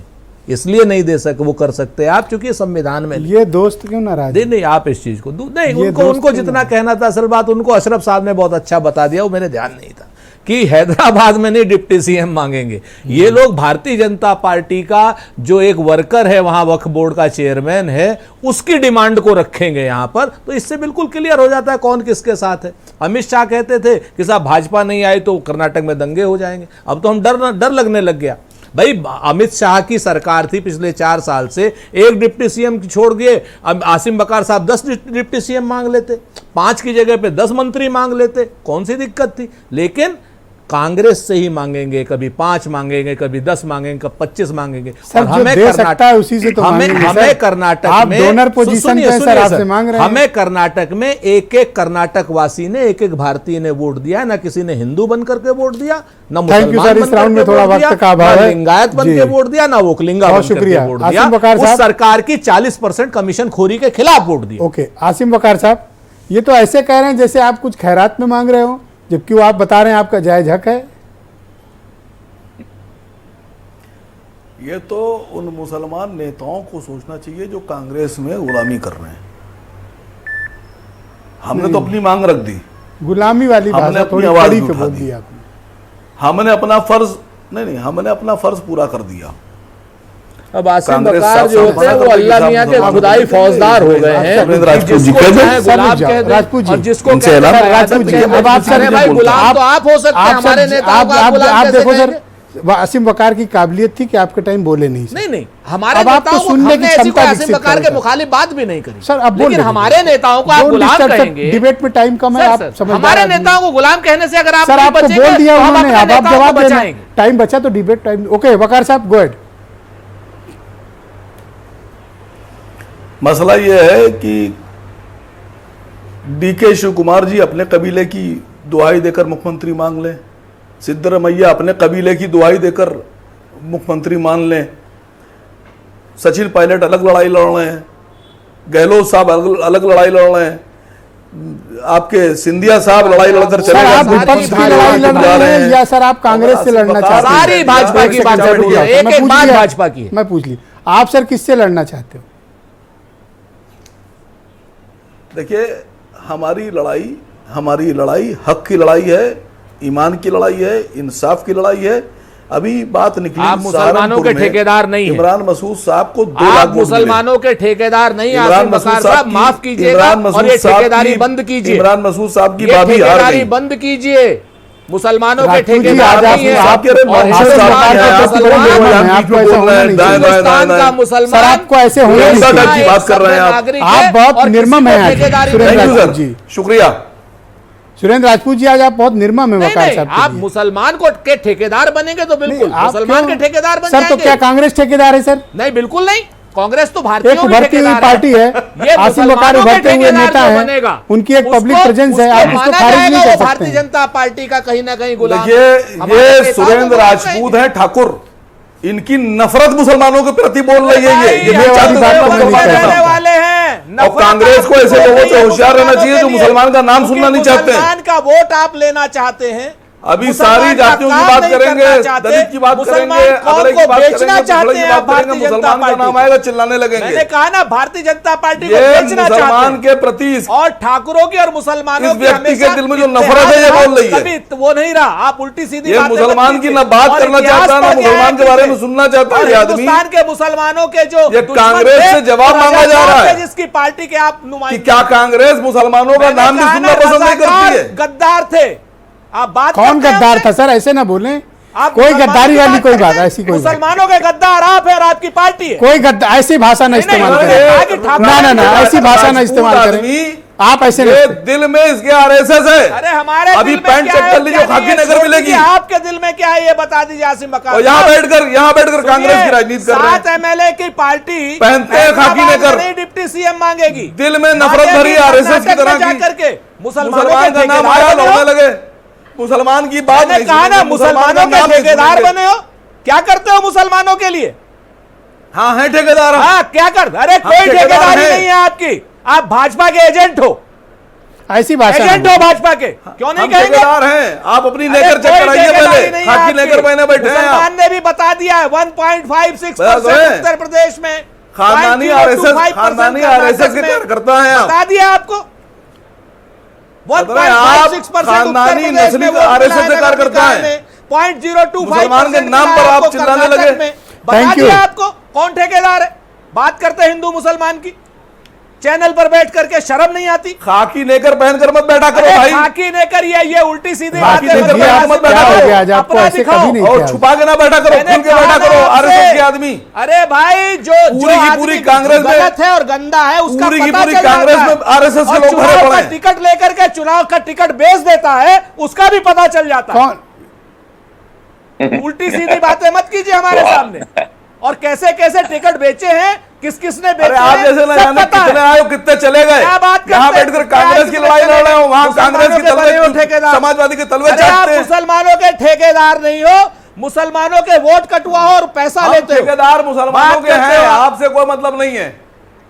इसलिए नहीं दे सके, वो कर सकते हैं आप, चूंकि संविधान में। ये दोस्त क्यों नाराज? नहीं, आप इस चीज को नहीं, उनको जितना कहना था, असल बात उनको अशरफ साहब ने बहुत अच्छा बता दिया, वो मेरे ध्यान नहीं था कि हैदराबाद में नहीं डिप्टी सीएम मांगेंगे। ये लोग भारतीय जनता पार्टी का जो एक वर्कर है, वहां वक्फ बोर्ड का चेयरमैन है, उसकी डिमांड को रखेंगे यहां पर। तो इससे बिल्कुल क्लियर हो जाता है कौन किसके साथ है। अमित शाह कहते थे कि साहब भाजपा नहीं आई तो कर्नाटक में दंगे हो जाएंगे। अब तो हम डर लगने लग गया। भाई, अमित शाह की सरकार थी पिछले 4 साल से, एक डिप्टी सीएम छोड़ दिए, आसिम बकार साहब 10 डिप्टी सीएम मांग लेते, 5 की जगह पे 10 मंत्री मांग लेते, कौन सी दिक्कत थी। लेकिन कांग्रेस से ही मांगेंगे, कभी 5 मांगेंगे, कभी 10 मांगेंगे, कभी 25 मांगेंगे। सर, जो दे सकता है उसी से तो मांगेंगे। हमें कर्नाटक आप में डोनर पोजीशन पे सर, आपसे मांग रहे हैं। हमें कर्नाटक में एक कर्नाटक वासी ने, एक भारतीय ने वोट दिया, ना किसी ने हिंदू बन करके वोट दिया, ना मुसलमान बन करके वोट दिया, ना लिंगायत बन के वोट दिया, ना वोकलिंगा बन करके वोट दिया। उस सरकार की 40% कमीशन खोरी के खिलाफ वोट दिया। ओके, आसिम बकार साहब, ये तो ऐसे कह रहे हैं जैसे आप कुछ खैरात में मांग रहे हो, जबकि वो आप बता रहे हैं आपका जायज हक है। ये तो उन मुसलमान नेताओं को सोचना चाहिए जो कांग्रेस में गुलामी कर रहे हैं। हमने तो अपनी मांग रख दी, गुलामी वाली भाषा थोड़ी कड़ी पे बोल दी आपने। हमने अपना फर्ज नहीं, हमने अपना फर्ज पूरा कर दिया। अब आसिम बकार जो होते हैं वो अल्लाह मियां के खुदाई फौजदार हो गए हैं। राजपूत जी राजपूत जी, जिसको राजपूत जी, अब आप सर भाई गुलाम तो आप हो सकते हैं, हमारे नेताओं को आप गुलाम कैसे देखो कहेंगे? सर, आसिम बकार की काबिलियत थी कि आपके टाइम बोले नहीं। नहीं, हमारे अब आपको नेताओं को सुनने की हमने ऐसी कोई क्षमता आसिम विकसित बकार के करें। मुखालिफ बात भी नहीं करी सर, अब बोल लेकिन रहे हमारे नेताओं को आप गुलाम कहेंगे। डिबेट में टाइम कम है, आप समझदार हमारे आदमी हैं। नेताओं को गुलाम कहने से अगर आप सर, नहीं आपको बचेंगे, बोल दिया तो हम उन्होंने, अपने अब आप नेताओं जवाब को देना। बचाएंगे। टाइम बचा तो डिबेट टाइम। ओके, वकार साहब, गो अहेड। मसला यह है कि डीके शिव कुमार जी अपने कबीले की दुआई देकर मुख्यमंत्री मांग लें, सिद्धरमैया अपने कबीले की दुआई देकर मुख्यमंत्री मान लें, सचिन पायलट अलग लड़ाई लड़ रहे हैं, गहलोत साहब अलग लड़ाई लड़ रहे हैं, आपके सिंधिया साहब लड़ाई लड़कर चले सर, आप गए, विपक्ष की लड़ाई लड़ रहे हैं या सर आप कांग्रेस से लड़ना चाहते हैं? सारी भाजपा की बात कर रही है, एक बात भाजपा की है। मैं पूछ ली, आप सर किससे लड़ना चाहते हो? देखिए, हमारी लड़ाई हक की लड़ाई है, ईमान की लड़ाई है, इंसाफ की लड़ाई है। अभी बात निकली, आप मुसलमानों के ठेकेदार नहीं हैं। इमरान मसूद साहब को 2 लाख आप वोट मुसलमानों के ठेकेदार नहीं, आसिम बकार साहब माफ कीजिएगा और ये ठेकेदारी बंद कीजिए। इमरान मसूद साहब की ये भाभी हार ठेकेदारी गई। बंद कीजिए। मुसलमानों के राजपूत जी, ठेकेदार आज नहीं है। आप कह रहे हैं, और हिंदुस्तान का मुसलमान आपको ऐसे होना नहीं चाहिए। की बात कर रहे हैं आप बहुत निर्मम हैं आज। थैंक यू सर जी, शुक्रिया। सुरेंद्र राजपूत जी, आज आप बहुत निर्मम है वकार साहब। आप मुसलमान को के ठेकेदार बनेंगे तो बिल्कुल मुसलमान के ठेकेदार बन सर, जाएंगे। तो क्या कांग्रेस ठेकेदार है सर? नहीं, बिल्कुल नहीं। कांग्रेस तो भारतीय एक उभरती हुई पार्टी है, आसिम बकार उभरते हुए नेता है, उनकी एक पब्लिक प्रेजेंस है, आप इसको खारिज नहीं कर सकते। भारतीय जनता पार्टी का कहीं ना कहीं गुलाम। देखिए, ये सुरेंद्र राजपूत है ठाकुर, इनकी नफरत मुसलमानों के प्रति बोल रही है। ये वाले हैं। और कांग्रेस को ऐसे लोगों से होशियार रहना चाहिए जो मुसलमान का नाम सुनना नहीं चाहते हैं। मुसलमान का वोट आप लेना चाहते हैं, अभी सारी जातियों की बात करेंगे, दलित की बात करेंगे, अगड़े की बात करेंगे, चाहते हैं आप करेंगे, भारतीय जनता मुसलमान का नाम आएगा चिल्लाने लगेंगे। मैंने कहा ना, भारतीय जनता पार्टी को ये बेचना चाहते मुसलमान हैं। के प्रति और ठाकुरों की और मुसलमानों इस व्यक्ति के दिल में जो नफरत है ये बोल रही है। कभी वो नहीं रहा, आप उल्टी सीधी ये बातें मत मुसलमान की कीजिए। न बात और करना इतिहास चाहता है, पढ़ न मुसलमान के बारे में कीजिए। सुनना चाहता है और ये आदमी। हिंदुस्तान के मुसलमानों के जो ये दुश्मन कांग्रेस थे, से जवाब और मांगा जा रहा है जिसकी पार्टी के आप कि नुमाइंदे, क्या कांग्रेस मुसलमानों का नाम भी सुनना पसंद नहीं करती है? गद्दार थे। आप बात कौन गद्दार था सर? ऐसे ना बोलें, आप कोई मुसलमानों गद्दारी की वाली बात कोई करते बात, हैं? ऐसी कोई बात। मुसलमानों के गद्दार आप है और आपकी पार्टी है। कोई ऐसी भाषा ना इस्तेमाल नहीं, करें। कहा कि ठाकुर ना ने ऐसी भाषा ना इस्तेमाल करें आप, ऐसे ये नहीं। दिल में इसके आरएसएस है। अरे हमारे अभी दिल में पैंट क्या चेक है, कर लीजिए, क्या खाकी नहीं है, नगर छोड़ मिलेगी। दीजिए, आपके दिल में क्या है ये बता दीजिए आसिम बकार। और यहाँ बैठकर कांग्रेस की राजनीति कर रहे हैं। 7 MLA की पार्टी पहनते हैं खाकी हैदराबाद नगर। में नहीं डिप्टी सीएम मांगेगी, दिल में नफरत भरी आरएसएस की तरह की। करके मुसलमान का नाम आया लोगने लगे, मुसलमान की बात मैंने कहा ना मुसलमानों के ठेकेदार बने हो। क्या करते हो मुसलमानों के लिए? हाँ है ठेकेदार। हाँ क्या कर, अरे कोई ठेकेदार ठेकेदारी हैं। नहीं है आपकी, आप भाजपा के एजेंट हो, ऐसी भाषा एजेंट नहीं। हो भाजपा के। क्यों नहीं हम कहेंगे? ठेकेदार हैं, आप अपनी अरे नेकर चेक कोई कराइए ठेकेदारी पहले। नहीं है खाकी आपकी। नेकर पहने बैठे हैं आप। मुसलमान ने भी बता दिया है 1.56% बता दो। उत्तर प्रदेश में, खानदानी 0.025% खानदानी कर्नाटक आरएसएस के में। कार्यकर्ता हैं आप। बता दिया आपको। आप 1.56% खानदानी उत्तर प्रदेश नस्ली में वोट आरएसएस मिला के है कार्यकर्ता नगर हैं। निकाय में, 0.025% मुसलमान के नाम पर मिला आप आपको चिल्लाने कर्नाटक लगे। में। बता Thank you। दिया आपको कौन ठेकेदार है। बात करते हैं हिंदू मुसलमान की, चैनल पर बैठ करके शर्म नहीं आती? खाकी नेकर पहनकर मत बैठा करो भाई। खाकी नेकर ये उल्टी सीधी खाकी बातें नेकर मत पहन करो। मत बैठा क्या हो करो। गया आज आपको? अपना ऐसे दिखाओ। कभी नहीं और किया। छुपा के ना बैठा करो, मैंने खुल के कहा बैठा ना करो आपसे। आरएसएस के आदमी। अरे भाई जो पूरी की आदमी पूरी कांग्रेस में- गलत है और गंदा है उसका पूरी की पता पूरी चल जाता कांग्रेस है। में आरएसएस के और लोग भरे चुनाव पड़े का हैं। टिकट लेकर के चुनाव का टिकट बेच देता है, उसका भी पता चल जाता है। कौन? उल्टी सीधी बातें मत कीजिए हमारे सामने। और कैसे कैसे टिकट बेचे हैं, किस किसने बेचे अरे आप हैं, जैसे ना सब जाने पता है। कितने आए हो, कितने चले गए। क्या बात करते यहाँ हैं? बैठकर कांग्रेस की लड़ाई लड़ रहे हो, वहाँ कांग्रेस की मुसलमानों के बने हो तलवे, ठेकेदार। समाजवादी के तलवे अरे आप चाटते हैं। मुसलमानों के ठेकेदार नहीं हो, मुसलमानों के वोट कटवाओ और पैसा हम लेते हो। ठेकेदार मुसलमानों बात के करते हैं, हो आप। आपसे कोई मतलब नहीं है।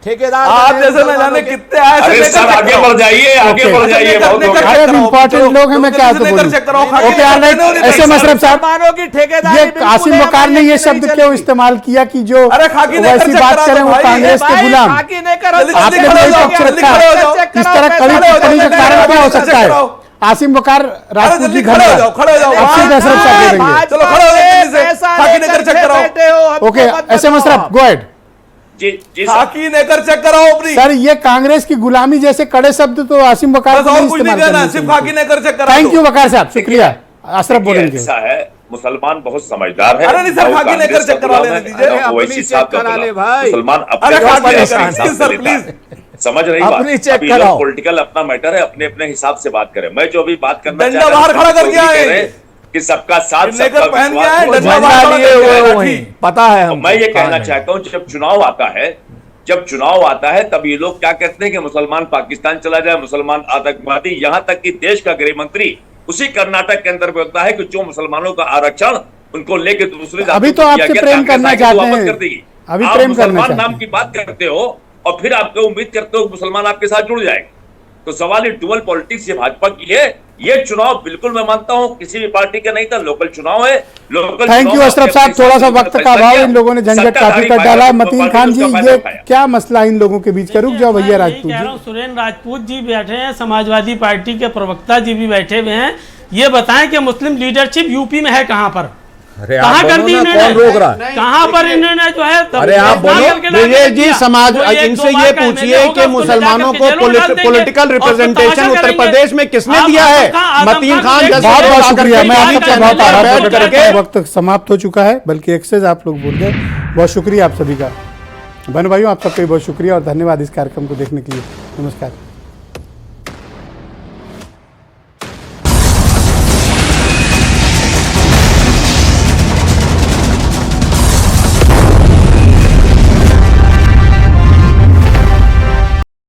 ठेकेदार आप बने जैसे न मुसलमानों जाने के। कितने आए अरे थे। सर आगे बढ़ जाइए, आगे Okay। बढ़ जाइए। बहुत हो गया। अरे इम्पोर्टेंट लोग हैं, मैं क्या तो बोलूं। ओके ऑलराइट, ऐसे मशरफ साहब, मुसलमानों की ठेकेदारी ये बिल्कुल आसिम है, बकार ने हमारे ये यहाँ शब्द नहीं क्यों चलेगी। इस्तेमाल किया कि जो अरे खाकी नेकर वैसी चेक बात करा करें दो वो भाई। कांग्रेस के भाई, गुलाम। खाकी नेकर जल्दी आपने खड़े हो नहीं जाओ, पक्ष जल्दी रखा खड़े हो है। जाओ। इस तरह कड़ी टिप्पणी का कारण क्या हो सकता है? आसिम बकार राजपूत जल्दी जी खड़े हो जाओ, खड़े हो जाओ। अब सिर्फ अशरफ साहब बोलेंगे। भाजपा चलो खड़े हो जाओ से जल्दी से। पैसा खाकी लेकर नेकर चेक के कराओ। बैठे हो, हमको ओके मत ऐसे बताओ मशरफ आप। Go ahead. जी जी सर। खाकी नेकर चेक कराओ अपनी। सर ये कांग्रेस की गुलामी जैसे कड़े शब्द तो आसिम बकार बस को और नहीं कुछ नहीं इस्तेमाल कहना, करने सिर्फ चाहिए। खाकी नेकर चेक करा थैंक दो। यू बकार साहब, शुक्रिया। अशरफ बोलेंगे। ऐसा है, मुसलमान बहुत समझदार है। अरे नहीं सर, वो खाकी कांग्रेस नेकर का चेक करा गुलाम लेने है, दीजिए। और अपनी ओवैसी चेक साहब का करा ले गुलाम। भाई। मुसलमान अरे अपने खाकी अपने नेकर, हिसाब से सर, लेता है। प्लीज। समझ रही अपनी बात। चेक अभी कराओ। लोग पॉलिटिकल अपना मैटर है, अपने अपने हिसाब से बात करें। मैं जो अभी बात करना डंडा चाह रहा बाहर हूं, खड़ा कर वो दिया ये है। कह रहे हैं कि सबका साथ, नेकर सबका पहन गया है, विश्वास। डंडा बाहर खड़ा लिए कर दिया हुए है। वहीं पता है और हमको। मैं ये कहना चाहता हूं, जब चुनाव आता है, जब चुनाव आता है तब ये लोग क्या कहते हैं कि मुसलमान पाकिस्तान चला जाए, मुसलमान आतंकवादी। यहां तक कि देश का गृह मंत्री उसी कर्नाटक के अंदर बोलता है कि जो मुसलमानों का आरक्षण उनको लेके दूसरे अभी तो आपसे प्रेम करना चाहते हैं। अभी आप प्रेम करना मुसलमान चाहते नाम हैं। की बात करते हो और फिर आपको उम्मीद करते हो कि मुसलमान आपके साथ जुड़ जाएंगे। तो सवाल ये डुअल पॉलिटिक्स ये भाजपा की है। ये चुनाव बिल्कुल मैं मानता हूं किसी भी पार्टी का नहीं था, लोकल चुनाव है। लोकल थैंक यू अशरफ साहब, थोड़ा सा वक्त का अभाव, इन लोगों ने झंझट काफी कर डाला। मतीन खान जी, ये क्या मसला इन लोगों के बीच का? रुक जाओ भैया राजपूत जी। सुरेंद्र राजपूत जी बैठे हैं, समाजवादी पार्टी के प्रवक्ता जी भी बैठे हुए हैं। ये बताएं कि मुस्लिम लीडरशिप यूपी में है कहाँ पर? कहाँ कर दी इन्होंने? कौन रोक रहा है? कहाँ पर इन्होंने जो है अरे आप बोलो ब्रिजेश जी, समाज इनसे ये पूछिए कि मुसलमानों को पॉलिटिकल रिप्रेजेंटेशन उत्तर प्रदेश में किसने दिया है? मतीन खान जैसे बहुत बहुत लोग शुक्रिया, मैं आकर आपका के बहुत आभार बैठ प्रकट करता करके हूं। वक्त समाप्त हो चुका है, बल्कि एक्सेस आप लोग बोल गए। बहुत शुक्रिया आप सभी का। बहन भाइयों, आप सबका भी बहुत शुक्रिया और धन्यवाद इस कार्यक्रम को देखने के लिए। नमस्कार।